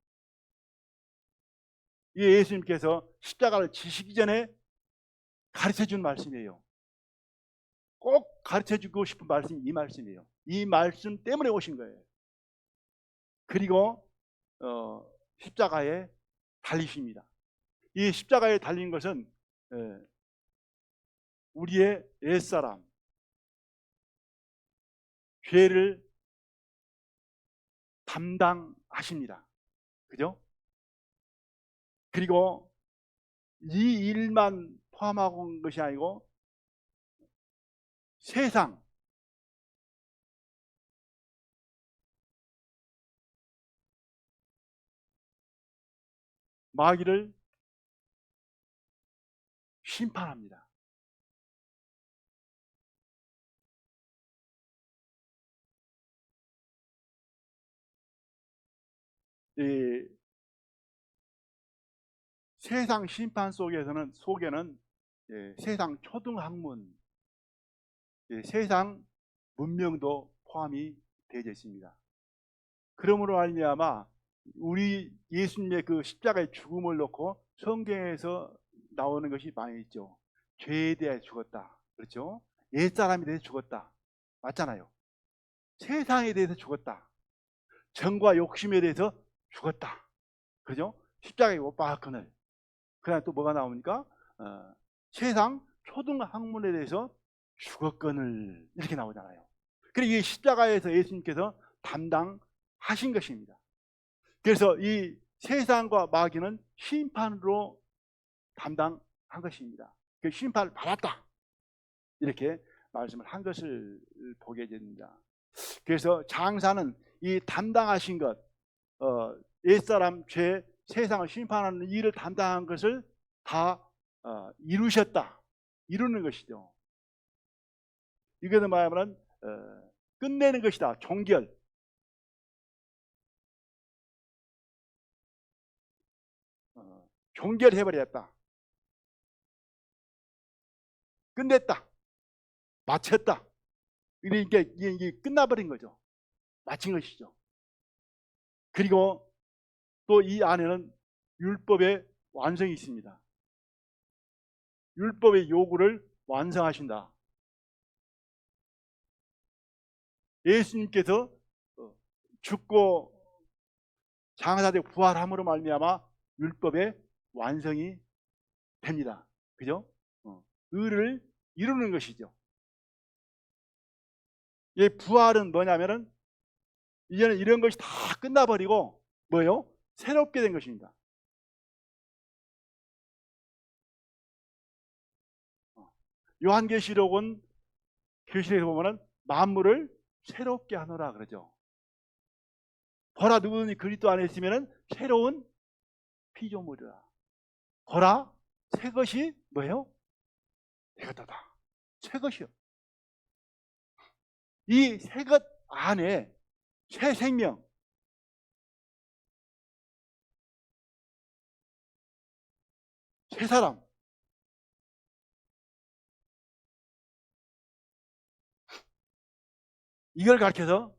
이 예수님께서 십자가를 지시기 전에 가르쳐 준 말씀이에요. 꼭 가르쳐 주고 싶은 말씀이 이 말씀이에요. 이 말씀 때문에 오신 거예요. 그리고 십자가에 달리십니다. 이 십자가에 달린 것은 우리의 옛사람, 죄를 담당하십니다. 그죠? 그리고 이 일만 포함하고 온 것이 아니고 세상, 마귀를 심판합니다. 이 세상 심판 속에는 세상 초등학문, 세상 문명도 포함이 되어 있습니다. 그러므로 말미암아 우리 예수님의 그 십자가의 죽음을 놓고 성경에서 나오는 것이 많이 있죠. 죄에 대해 죽었다. 그렇죠? 옛사람에 대해서 죽었다. 맞잖아요. 세상에 대해서 죽었다. 정과 욕심에 대해서 죽었다. 그죠? 십자가에 못 박았거늘. 그다음에 또 뭐가 나옵니까? 세상 초등학문에 대해서 죽었거늘. 이렇게 나오잖아요. 그리고 이 십자가에서 예수님께서 담당하신 것입니다. 그래서 이 세상과 마귀는 심판으로 담당한 것입니다. 그 심판을 받았다. 이렇게 말씀을 한 것을 보게 됩니다. 그래서 장사는 이 담당하신 것, 옛사람 죄, 세상을 심판하는 일을 담당한 것을 다 이루셨다. 이루는 것이죠. 이것을 말하면 끝내는 것이다. 종결. 종결해버렸다. 끝냈다. 마쳤다. 그러니까 이게 끝나버린 거죠. 마친 것이죠. 그리고 또 이 안에는 율법의 완성이 있습니다. 율법의 요구를 완성하신다. 예수님께서 죽고 장사되고 부활함으로 말미암아 율법의 완성이 됩니다. 그죠? 의를 이루는 것이죠. 이 부활은 뭐냐면은 이제는 이런 것이 다 끝나버리고 뭐요? 새롭게 된 것입니다. 요한계시록은 계시록에 보면은 만물을 새롭게 하노라 그러죠. 보라 누구든지 그리스도 안에 있으면은 새로운 피조물이라. 보라 새 것이 뭐예요? 되었다. 새 것이요. 이 새 것 안에 새 생명, 새 사람, 이걸 가르쳐서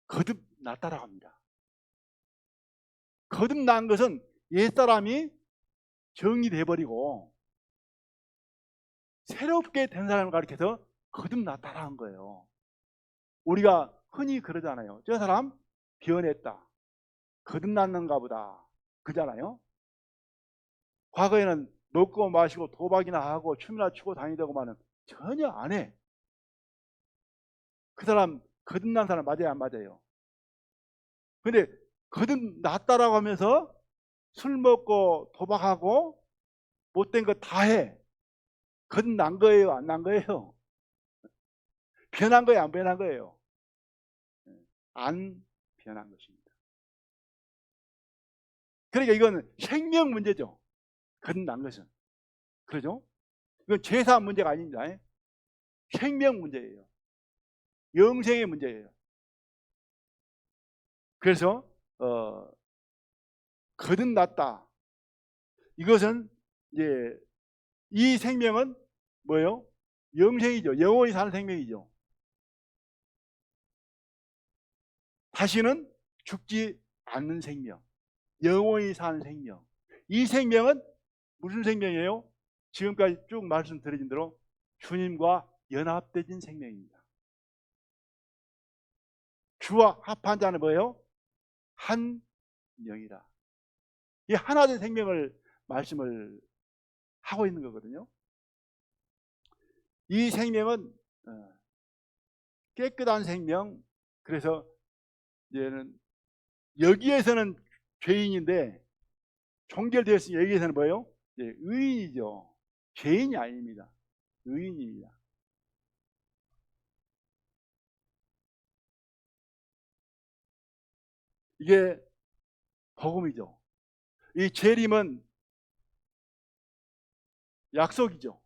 거듭났다라고 합니다. 거듭난 것은 옛사람이 정리돼 버리고 새롭게 된 사람을 가르쳐서 거듭났다라는 거예요. 우리가 흔히 그러잖아요. 저 사람 변했다, 거듭났는가 보다 그잖아요. 과거에는 먹고 마시고 도박이나 하고 춤이나 추고 다니더구만은 전혀 안 해. 그 사람 거듭난 사람 맞아요, 안 맞아요? 근데 거듭났다라고 하면서 술 먹고 도박하고 못된 거 다 해. 거듭난 거예요, 안 난 거예요? 변한 거예요, 안 변한 거예요? 안 변한 것입니다. 그러니까 이건 생명 문제죠. 거듭난 것은. 그러죠? 이건 죄사 문제가 아닙니다. 생명 문제예요. 영생의 문제예요. 그래서 거듭났다. 이것은 이제 이 생명은 뭐예요? 영생이죠. 영원히 사는 생명이죠. 다시는 죽지 않는 생명, 영원히 사는 생명. 이 생명은 무슨 생명이에요? 지금까지 쭉 말씀드린 대로 주님과 연합되진 생명입니다. 주와 합한 자는 뭐예요? 한 영이라. 이 하나된 생명을 말씀을 하고 있는 거거든요. 이 생명은 깨끗한 생명. 그래서 얘는 여기에서는 죄인인데 종결되었으니 여기에서는 뭐예요? 의인이죠. 죄인이 아닙니다. 의인입니다. 이게 복음이죠. 이 재림은 약속이죠.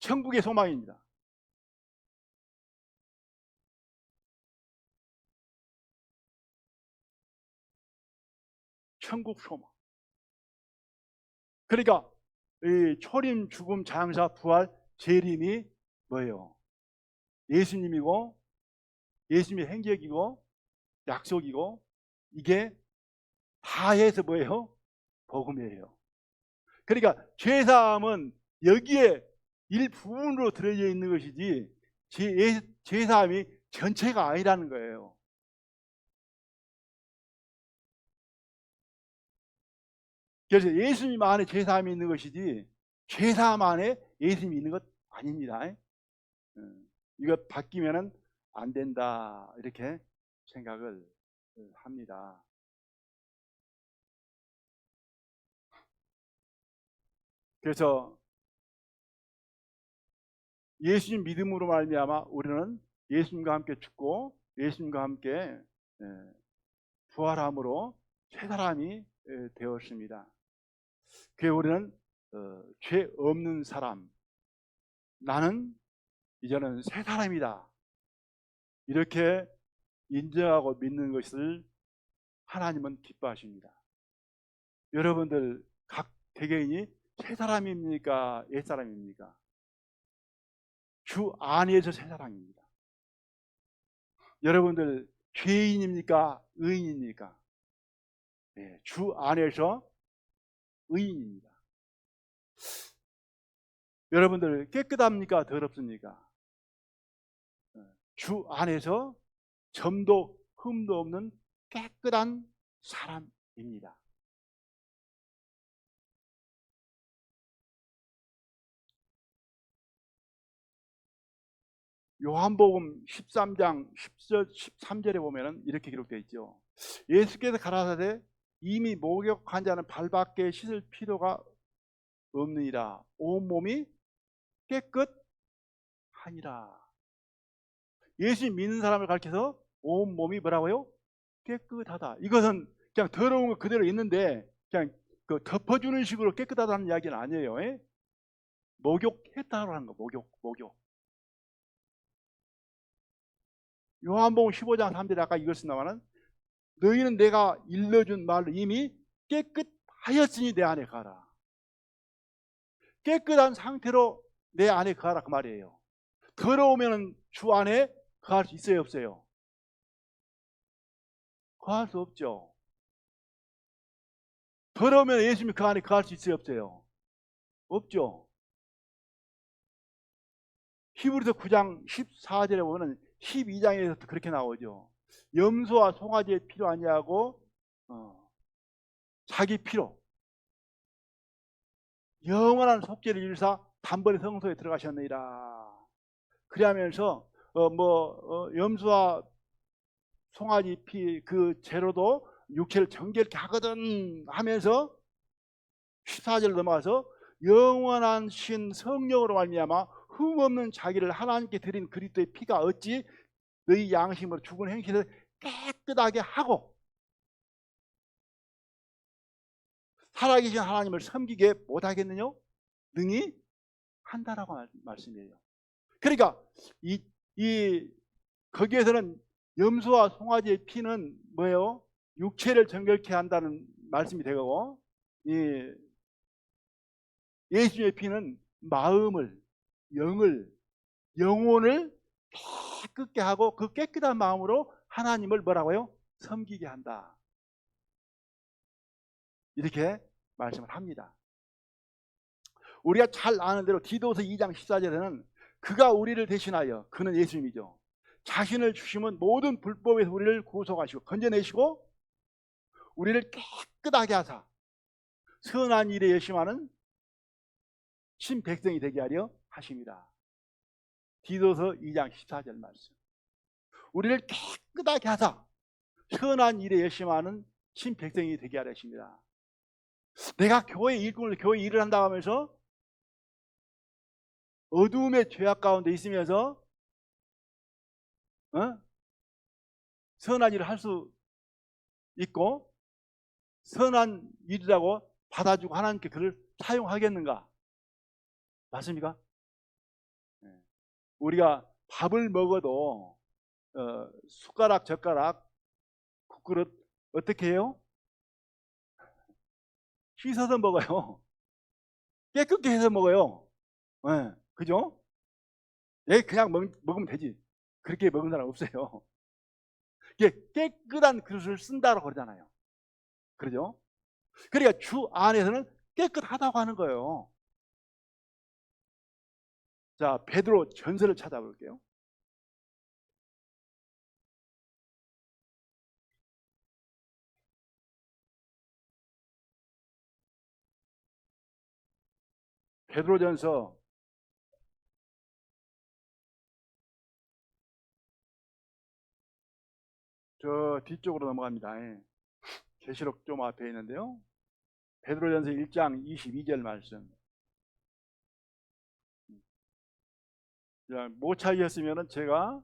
천국의 소망입니다. 천국 소망. 그러니까 이 초림, 죽음, 장사, 부활, 재림이 뭐예요? 예수님이고 예수님의 행적이고 약속이고 이게 다 해서 뭐예요? 복음이에요. 그러니까 죄사함은 여기에 일부분으로 들어져 있는 것이지 죄사함이 전체가 아니라는 거예요. 그래서 예수님 안에 죄사함이 있는 것이지 죄사함 안에 예수님이 있는 것 아닙니다. 이거 바뀌면은 안 된다 이렇게 생각을 합니다. 그래서 예수님 믿음으로 말미암아 우리는 예수님과 함께 죽고 예수님과 함께 부활함으로 새 사람이 되었습니다. 그게 우리는 죄 없는 사람, 나는 이제는 새 사람이다 이렇게 인정하고 믿는 것을 하나님은 기뻐하십니다. 여러분들 각 개개인이 새 사람입니까? 옛 사람입니까? 주 안에서 새 사람입니다. 여러분들 죄인입니까? 의인입니까? 네, 주 안에서 의인입니다. 여러분들 깨끗합니까? 더럽습니까? 주 안에서 점도 흠도 없는 깨끗한 사람입니다. 요한복음 13장 10절 13절에 보면은 이렇게 기록되어 있죠. 예수께서 가라사대 이미 목욕한 자는 발밖에 씻을 필요가 없느니라. 온몸이 깨끗하니라. 예수 믿는 사람을 가르쳐서 온몸이 뭐라고요? 깨끗하다. 이것은 그냥 더러운 거 그대로 있는데 그냥 그 덮어주는 식으로 깨끗하다는 이야기는 아니에요. 에? 목욕했다고 하는 거. 목욕. 요한복음 15장 3절에 아까 이것이 나와는 너희는 내가 일러준 말로 이미 깨끗하였으니 내 안에 가라. 깨끗한 상태로 내 안에 가라 그 말이에요. 더러우면 주 안에 거할 수 있어요 없어요? 거할 수 없죠. 더러우면 예수님이 그 안에 거할 수 있어요 없어요? 없죠. 히브리서 9장 14절에 보면 12장에서도 그렇게 나오죠. 염소와 송아지의 피로 아니하고 자기 피로 영원한 속죄를 이루사 단번에 성소에 들어가셨느니라. 그러면서 염소와 송아지 피 그 재로도 육체를 정결케 하거든 하면서 14절 넘어가서 영원한 신 성령으로 말미암아 흠없는 자기를 하나님께 드린 그리스도의 피가 어찌 너희 양심으로 죽은 행실을 깨끗하게 하고 살아계신 하나님을 섬기게 못하겠느냐? 능히 한다라고 말씀이에요. 그러니까 거기에서는 염소와 송아지의 피는 뭐예요? 육체를 정결케 한다는 말씀이 되고, 예수님의 피는 마음을, 영혼을 깨끗게 하고 그 깨끗한 마음으로 하나님을 뭐라고요? 섬기게 한다. 이렇게 말씀을 합니다. 우리가 잘 아는 대로 디도서 2장 14절에는 그가 우리를 대신하여, 그는 예수님이죠, 자신을 주심은 모든 불법에서 우리를 구속하시고 건져내시고 우리를 깨끗하게 하사 선한 일에 열심하는 신 백성이 되게 하려 하십니다. 디도서 2장 14절 말씀. 우리를 깨끗하게 하사 선한 일에 열심하는 신 백성이 되게 하려 하십니다. 내가 교회 일꾼을 교회 일을 한다고 하면서 어두움의 죄악 가운데 있으면서 선한 일을 할 수 있고 선한 일이라고 받아주고 하나님께 그를 사용하겠는가? 맞습니까? 우리가 밥을 먹어도 숟가락, 젓가락, 국그릇 어떻게 해요? 씻어서 먹어요. 깨끗게 해서 먹어요. 네, 그죠? 그냥 먹으면 되지. 그렇게 먹은 사람 없어요. 이게 깨끗한 그릇을 쓴다고 그러잖아요. 그러죠? 그러니까 주 안에서는 깨끗하다고 하는 거예요. 자, 베드로 전서를 찾아볼게요. 베드로전서 뒤쪽으로 넘어갑니다. 계시록 좀 앞에 있는데요. 베드로전서 1장 22절 말씀. 못 찾으셨으면 제가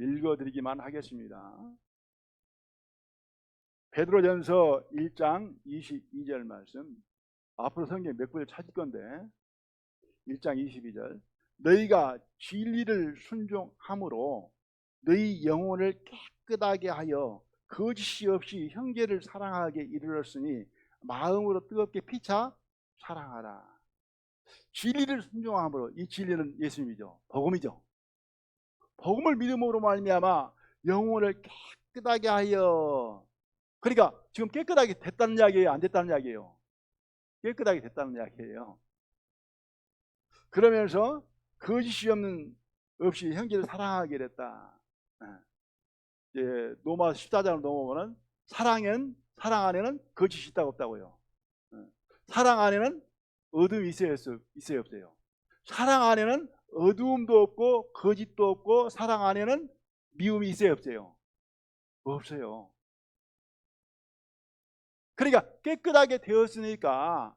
읽어드리기만 하겠습니다. 베드로전서 1장 22절 말씀. 앞으로 성경 몇 구절 찾을 건데 1장 22절. 너희가 진리를 순종함으로 너희 영혼을 깨끗하게 하여 거짓이 없이 형제를 사랑하게 이르렀으니 마음으로 뜨겁게 피차 사랑하라. 진리를 순종함으로, 이 진리는 예수님이죠. 복음이죠. 복음을 믿음으로 말미암아 영혼을 깨끗하게 하여. 그러니까 지금 깨끗하게 됐다는 이야기예요, 안 됐다는 이야기예요? 깨끗하게 됐다는 이야기예요. 그러면서 거짓이 없이 형제를 사랑하게 됐다. 이제 로마 14장을 넘어보면 사랑 안에는 거짓이 있다고 없다고요. 사랑 안에는 어둠이 있어요 없어요? 사랑 안에는 어두움도 없고 거짓도 없고 사랑 안에는 미움이 있어요, 없어요? 없어요. 그러니까 깨끗하게 되었으니까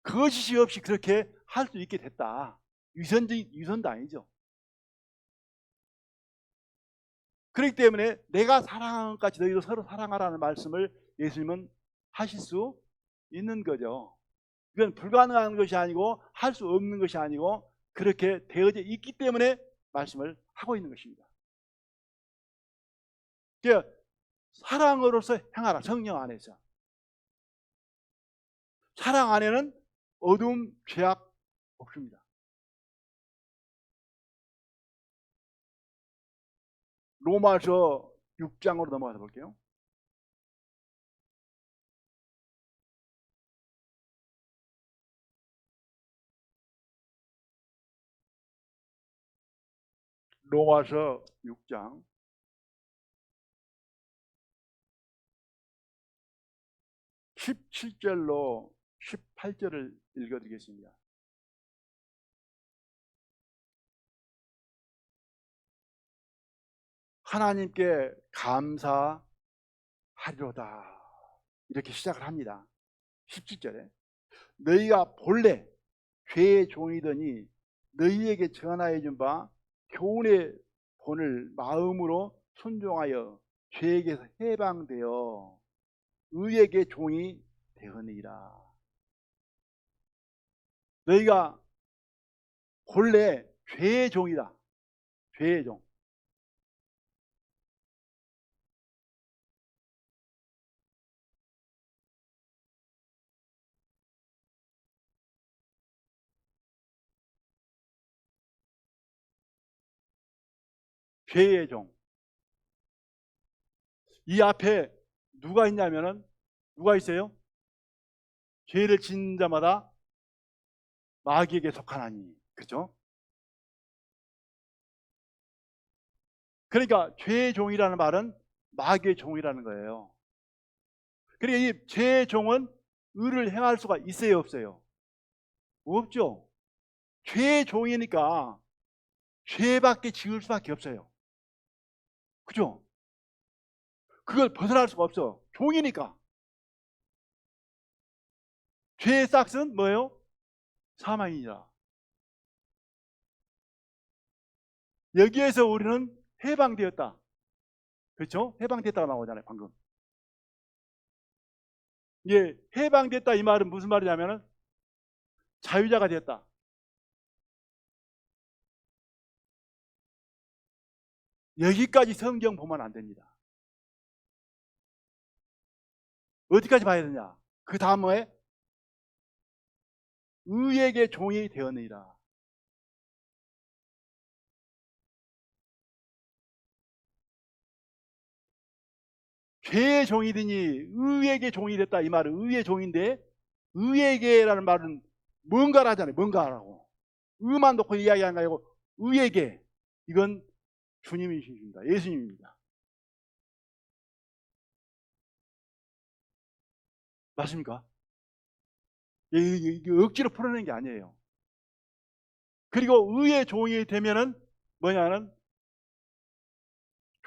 거짓이 없이 그렇게 할 수 있게 됐다. 유선도 아니죠. 그렇기 때문에 내가 사랑하는 것 같이 너희도 서로 사랑하라는 말씀을 예수님은 하실 수 있는 거죠. 이건 불가능한 것이 아니고 할 수 없는 것이 아니고 그렇게 되어져 있기 때문에 말씀을 하고 있는 것입니다. 그러니까 사랑으로서 행하라. 성령 안에서. 사랑 안에는 어두움, 죄악 없습니다. 로마서 6장으로 넘어가서 볼게요. 로마서 6장 17절로 18절을 읽어드리겠습니다. 하나님께 감사하리로다. 이렇게 시작을 합니다. 17절에 너희가 본래 죄의 종이더니 너희에게 전하여 준 바 교훈의 본을 마음으로 순종하여 죄에게서 해방되어 의에게 종이 되었느니라. 너희가 본래 죄의 종이다. 죄의 종. 죄의 종. 이 앞에 누가 있냐면은 누가 있어요? 죄를 짓는 자마다 마귀에게 속하나니. 그렇죠? 그러니까 죄의 종이라는 말은 마귀의 종이라는 거예요. 그러니까 이 죄의 종은 의를 행할 수가 있어요, 없어요? 없죠. 죄의 종이니까 죄밖에 지을 수밖에 없어요. 그죠? 그걸 벗어날 수가 없어. 종이니까. 죄의 싹은 뭐예요? 사망이니라. 여기에서 우리는 해방되었다. 그렇죠? 해방됐다가 나오잖아요, 방금. 예, 해방됐다 이 말은 무슨 말이냐면은 자유자가 됐다. 여기까지 성경 보면 안 됩니다. 어디까지 봐야 되냐? 그 다음에 의에게 종이 되었느니라. 죄의 종이더니 의에게 종이 됐다 이 말은 의의 종인데 의에게라는 말은 뭔가를 하잖아요. 뭔가라고. 의만 놓고 이야기하는 거 아니고 의에게. 이건 주님이십니다. 예수님입니다. 맞습니까? 이게 억지로 풀어내는 게 아니에요. 그리고 의의 종이 되면은 뭐냐는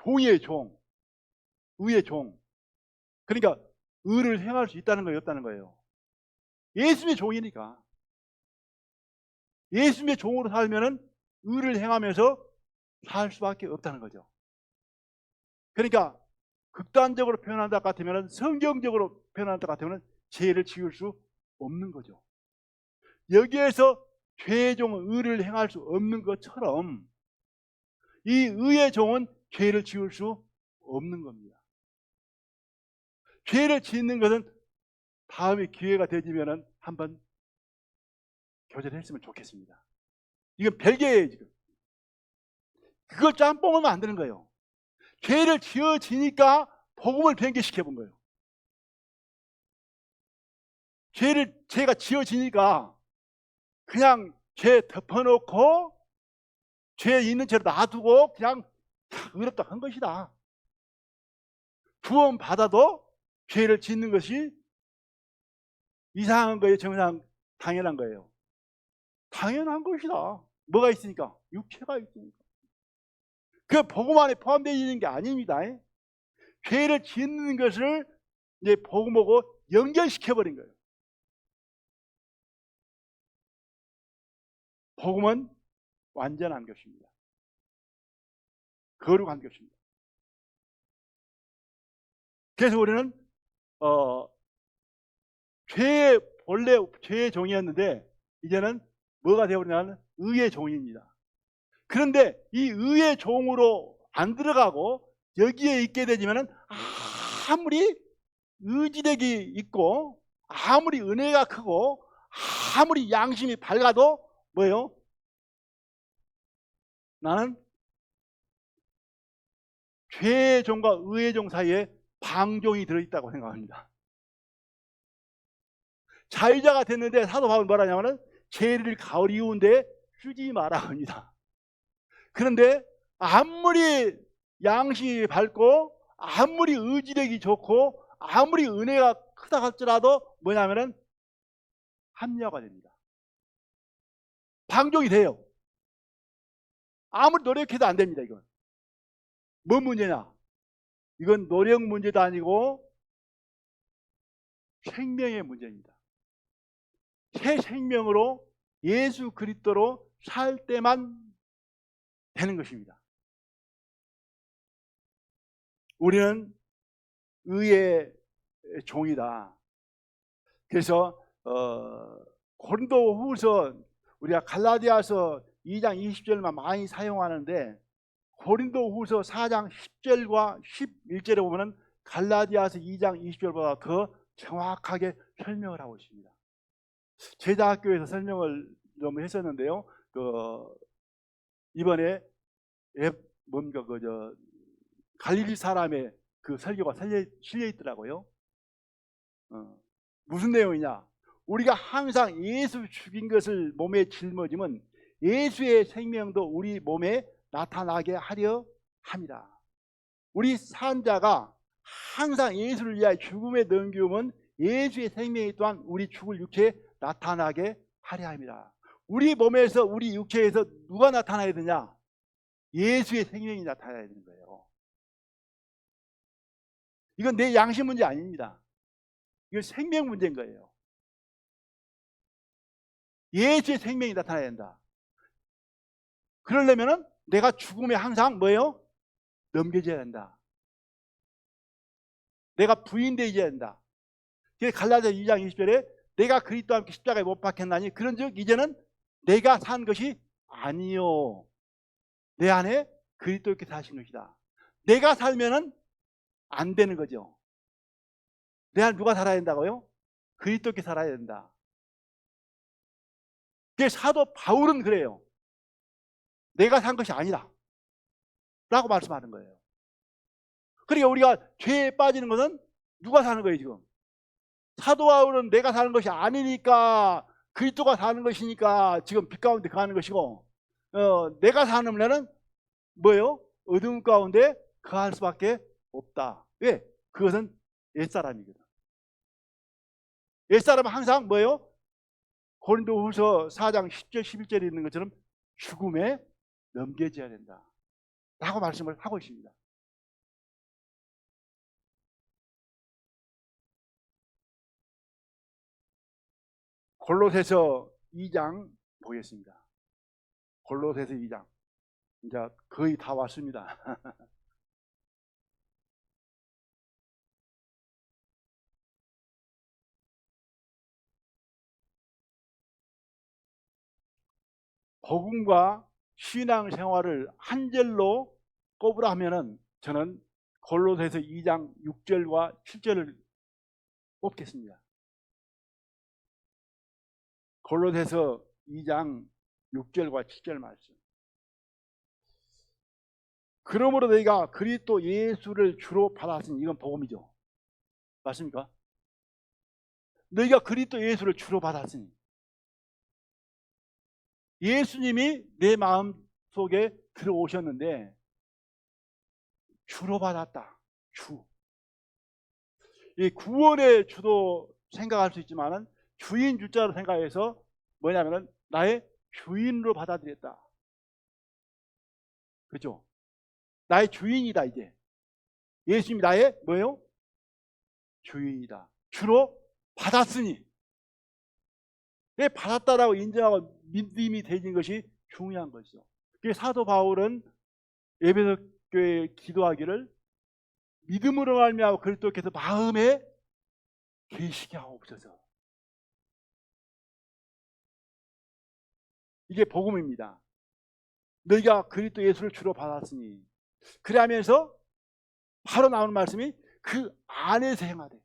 종이의 종. 의의 종. 그러니까 의를 행할 수 있다는 거예요, 없다는 거예요. 예수님의 종이니까. 예수님의 종으로 살면은 의를 행하면서 살 수밖에 없다는 거죠. 그러니까 극단적으로 표현한다 같으면 성경적으로 표현한다 같으면 죄를 지을 수 없는 거죠. 여기에서 죄의 종은 의를 행할 수 없는 것처럼 이 의의 종은 죄를 지을 수 없는 겁니다. 죄를 짓는 것은 다음에 기회가 되지면 한번 교제했으면 좋겠습니다. 이건 별개예요, 지금. 그걸 짬뽕하면 안 되는 거예요. 죄를 지어지니까 복음을 변개시켜 본 거예요. 죄가 지어지니까 그냥 죄 덮어놓고 죄 있는 채로 놔두고 그냥 의롭다 한 것이다. 구원 받아도 죄를 짓는 것이 이상한 거예요, 정상 당연한 거예요. 당연한 것이다. 뭐가 있으니까? 육체가 있으니까. 그 복음 안에 포함되어 있는 게 아닙니다. 죄를 짓는 것을 이제 복음하고 연결시켜 버린 거예요. 복음은 완전한 것입니다. 거룩한 것입니다. 그래서 우리는 원래 죄의 종이었는데 이제는 뭐가 되어버리냐면 의의 종입니다. 그런데 이 의의 종으로 안 들어가고 여기에 있게 되지만은 아무리 의지력이 있고 아무리 은혜가 크고 아무리 양심이 밝아도 뭐예요? 나는 죄의 종과 의의 종 사이에 방종이 들어있다고 생각합니다. 자유자가 됐는데 사도 바울은 뭐라냐면은 죄를 가리우는데 쓰지 마라 합니다. 그런데 아무리 양심이 밝고 아무리 의지력이 좋고 아무리 은혜가 크다 할지라도 뭐냐면은 합리화가 됩니다. 방종이 돼요. 아무리 노력해도 안 됩니다. 이건 뭔 문제냐? 이건 노력 문제도 아니고 생명의 문제입니다. 새 생명으로 예수 그리스도로 살 때만 되는 것입니다. 우리는 의의 종이다. 그래서 고린도후서 우리가 갈라디아서 2장 20절만 많이 사용하는데 고린도후서 4장 10절과 11절에 보면은 갈라디아서 2장 20절보다 더 정확하게 설명을 하고 있습니다. 제자학교에서 설명을 좀 했었는데요. 이번에 뭔가 갈릴리 사람의 그 설교가 실려 있더라고요. 무슨 내용이냐? 우리가 항상 예수 죽인 것을 몸에 짊어지면 예수의 생명도 우리 몸에 나타나게 하려 함이라. 우리 산자가 항상 예수를 위하여 죽음에 넘기면 예수의 생명이 또한 우리 죽을 육체에 나타나게 하려 함이라. 우리 몸에서 우리 육체에서 누가 나타나야 되냐? 예수의 생명이 나타나야 되는 거예요. 이건 내 양심 문제 아닙니다. 이건 생명 문제인 거예요. 예수의 생명이 나타나야 된다. 그러려면은 내가 죽음에 항상 뭐예요? 넘겨져야 된다. 내가 부인되어야 된다. 갈라디아 2장 20절에 내가 그리스도와 함께 십자가에 못 박혔나니 그런즉 이제는 내가 산 것이 아니요 내 안에 그리스도께 사신 것이다. 내가 살면은 안 되는 거죠. 내 안에 누가 살아야 된다고요? 그리스도께 살아야 된다. 그래서 사도 바울은 그래요. 내가 산 것이 아니다 라고 말씀하는 거예요. 그러니까 우리가 죄에 빠지는 것은 누가 사는 거예요 지금? 사도 바울은 내가 사는 것이 아니니까 그리스도가 사는 것이니까 지금 빛 가운데 거하는 것이고 내가 사는 데는 뭐예요? 어둠 가운데 거할 수밖에 없다. 왜? 그것은 옛사람이거든. 옛사람은 항상 뭐예요? 고린도후서 4장 10절 11절에 있는 것처럼 죽음에 넘겨져야 된다 라고 말씀을 하고 있습니다. 골로새서 2장 보겠습니다. 골로새서 2장 이제 거의 다 왔습니다. 복음과 신앙생활을 한 절로 꼽으라 하면은 저는 골로새서 2장 6절과 7절을 꼽겠습니다. 골로새서 2장 6절과 7절 말씀. 그러므로 너희가 그리스도 예수를 주로 받았으니 이건 복음이죠. 맞습니까? 너희가 그리스도 예수를 주로 받았으니 예수님이 내 마음 속에 들어오셨는데 주로 받았다. 주. 이 구원의 주도 생각할 수 있지만은 주인 주자로 생각해서 뭐냐면은 나의 주인으로 받아들였다. 그렇죠? 나의 주인이다 이제. 예수님이 나의 뭐예요? 주인이다. 주로 받았으니. 왜 받았다라고 인정하고 믿음이 되는 것이 중요한 것이죠. 그래서 사도 바울은 에베소 교회에 기도하기를 믿음으로 말미암아 그리스도께서 마음에 계시게 하옵소서. 이게 복음입니다. 너희가 그리스도 예수를 주로 받았으니. 그러면서 바로 나오는 말씀이 그 안에서 행하되.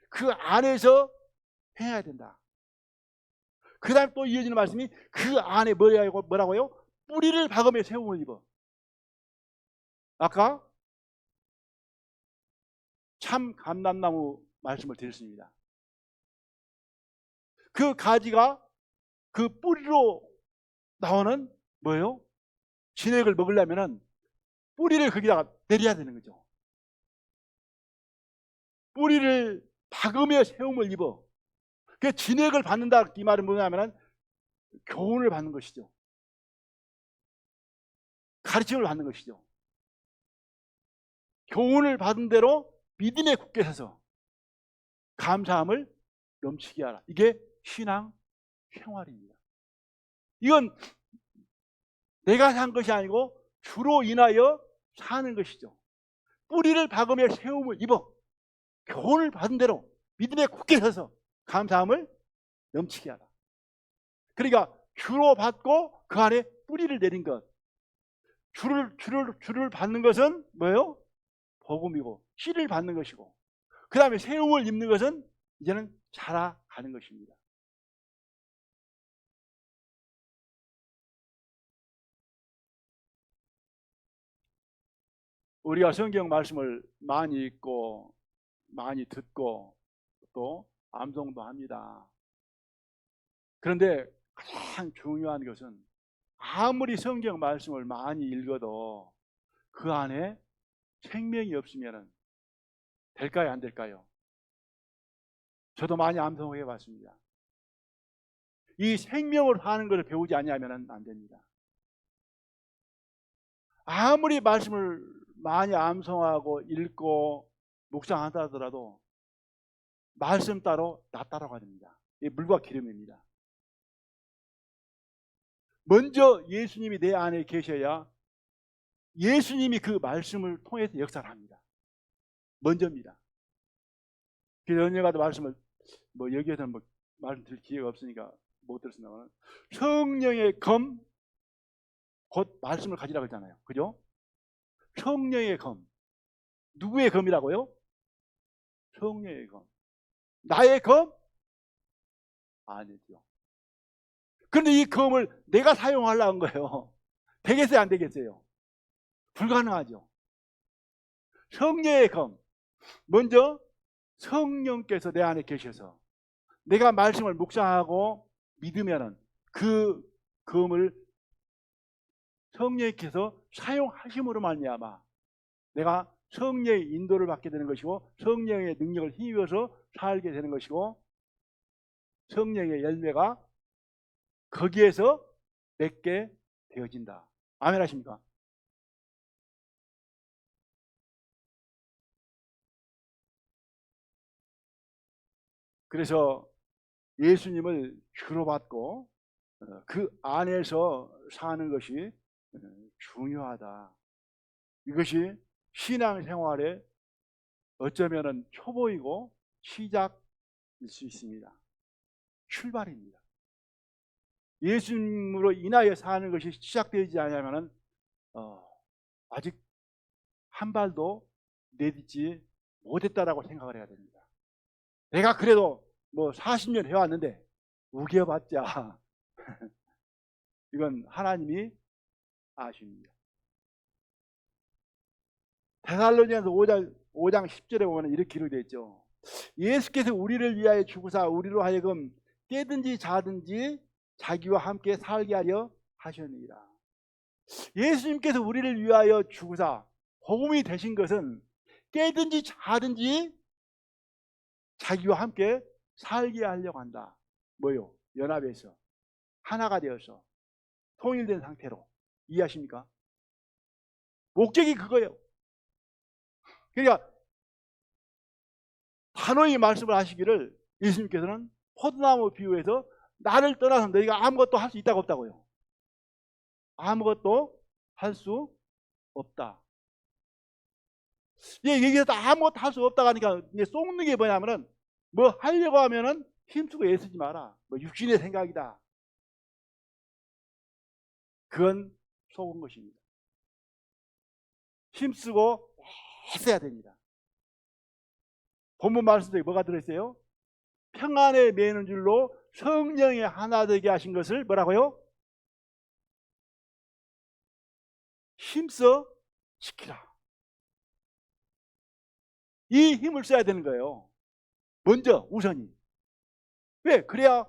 그 안에서 행해야 된다. 그 다음에 또 이어지는 말씀이 그 안에 뭐라고요? 뿌리를 박으며 세움을 입어. 아까 참 감람나무 말씀을 드렸습니다. 그 가지가 그 뿌리로 나오는 뭐예요? 진액을 먹으려면은 뿌리를 거기다가 내려야 되는 거죠. 뿌리를 박으며 세움을 입어. 그 진액을 받는다 이 말은 뭐냐면은 교훈을 받는 것이죠. 가르침을 받는 것이죠. 교훈을 받은 대로 믿음에 굳게 서서 감사함을 넘치게 하라. 이게 신앙 생활입니다. 이건 내가 산 것이 아니고 주로 인하여 사는 것이죠. 뿌리를 박으며 세움을 입어 교훈을 받은 대로 믿음에 굳게 서서 감사함을 넘치게 하라. 그러니까 주로 받고 그 안에 뿌리를 내린 것. 주를 받는 것은 뭐예요? 복음이고 씨를 받는 것이고 그 다음에 세움을 입는 것은 이제는 자라가는 것입니다. 우리가 성경 말씀을 많이 읽고 많이 듣고 또 암송도 합니다. 그런데 가장 중요한 것은 아무리 성경 말씀을 많이 읽어도 그 안에 생명이 없으면 될까요? 안 될까요? 저도 많이 암송해 봤습니다. 이 생명을 사는 것을 배우지 아니하면 안 됩니다. 아무리 말씀을 많이 암송하고 읽고 묵상한다 하더라도 말씀 따로 나 따라가야 됩니다. 이 물과 기름입니다. 먼저 예수님이 내 안에 계셔야 예수님이 그 말씀을 통해서 역사를 합니다. 먼저입니다. 그래서 언젠가도 말씀을 여기에서는 말씀 드릴 기회가 없으니까 못 들었습니다만 성령의 검 곧 말씀을 가지라고 했잖아요. 그죠? 성령의 검. 누구의 검이라고요? 성령의 검. 나의 검? 아니죠. 그런데 이 검을 내가 사용하려고 한 거예요. 되겠어요? 안 되겠어요? 불가능하죠. 성령의 검. 먼저 성령께서 내 안에 계셔서 내가 말씀을 묵상하고 믿으면은 그 검을 성령께서 사용하심으로 말미암아 내가 성령의 인도를 받게 되는 것이고 성령의 능력을 힘입어서 살게 되는 것이고 성령의 열매가 거기에서 맺게 되어진다. 아멘 하십니까? 그래서 예수님을 주로 받고 그 안에서 사는 것이 중요하다. 이것이 신앙생활의 어쩌면 초보이고 시작일 수 있습니다. 출발입니다. 예수님으로 인하여 사는 것이 시작되지 않으면 아직 한 발도 내딛지 못했다라고 생각을 해야 됩니다. 내가 그래도 40년 해왔는데 우겨봤자 이건 하나님이 아십니다. 데살로니가서 5장 10절에 보면 이렇게 기록되어 있죠. 예수께서 우리를 위하여 죽으사 우리로 하여금 깨든지 자든지 자기와 함께 살게 하려 하셨느니라. 예수님께서 우리를 위하여 죽으사 복음이 되신 것은 깨든지 자든지 자기와 함께 살게 하려고 한다. 뭐요? 연합해서 하나가 되어서 통일된 상태로. 이해하십니까? 목적이 그거예요. 그러니까 단호히 말씀을 하시기를 예수님께서는 포도나무 비유에서 나를 떠나서 너희가 아무것도 할 수 있다고 없다고요. 아무것도 할 수 없다. 여기서 아무것도 할 수 없다고 하니까 이제 쏙는 게 뭐냐면은 뭐 하려고 하면은 힘쓰고 애쓰지 마라. 뭐 육신의 생각이다. 그건 속은 것입니다. 힘쓰고 애써야 됩니다. 본문 말씀 속에 뭐가 들어있어요? 평안에 매는 줄로 성령이 하나 되게 하신 것을 뭐라고요? 힘써 지키라. 이 힘을 써야 되는 거예요. 먼저 우선이. 왜? 그래야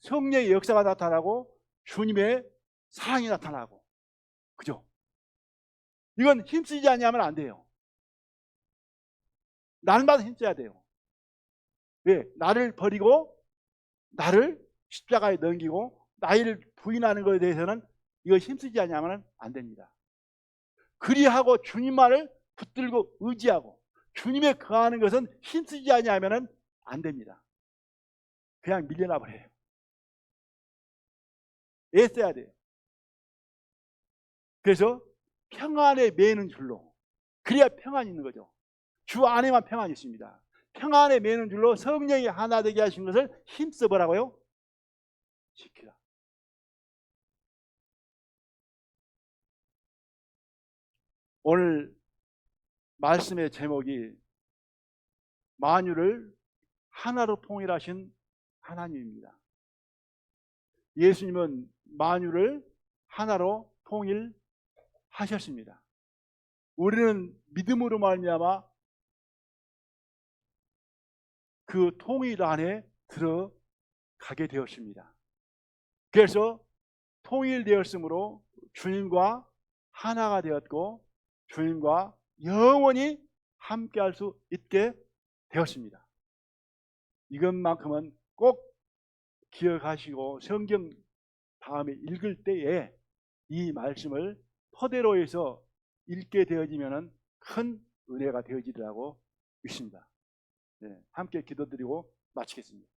성령의 역사가 나타나고 주님의 사랑이 나타나고. 그죠? 이건 힘쓰지 않으면 안 돼요. 날마다 힘써야 돼요. 왜? 나를 버리고 나를 십자가에 넘기고 나를 부인하는 것에 대해서는 이거 힘쓰지 않으면 안 됩니다. 그리하고 주님만을 붙들고 의지하고 주님에 거하는 것은 힘쓰지 않으면 안 됩니다. 그냥 밀려나 버려요. 애써야 돼요. 그래서 평안에 매는 줄로, 그래야 평안이 있는 거죠. 주 안에만 평안이 있습니다. 평안에 매는 줄로 성령이 하나 되게 하신 것을 힘써 보라고요? 지키라. 오늘 말씀의 제목이 만유를 하나로 통일하신 하나님입니다. 예수님은 만유를 하나로 통일하셨습니다. 우리는 믿음으로 말미암아 그 통일 안에 들어가게 되었습니다. 그래서 통일되었으므로 주님과 하나가 되었고 주님과 영원히 함께할 수 있게 되었습니다. 이것만큼은 꼭 기억하시고 성경 다음에 읽을 때에 이 말씀을 토대로 해서 읽게 되어지면 큰 은혜가 되어지리라고 믿습니다. 네, 함께 기도드리고 마치겠습니다.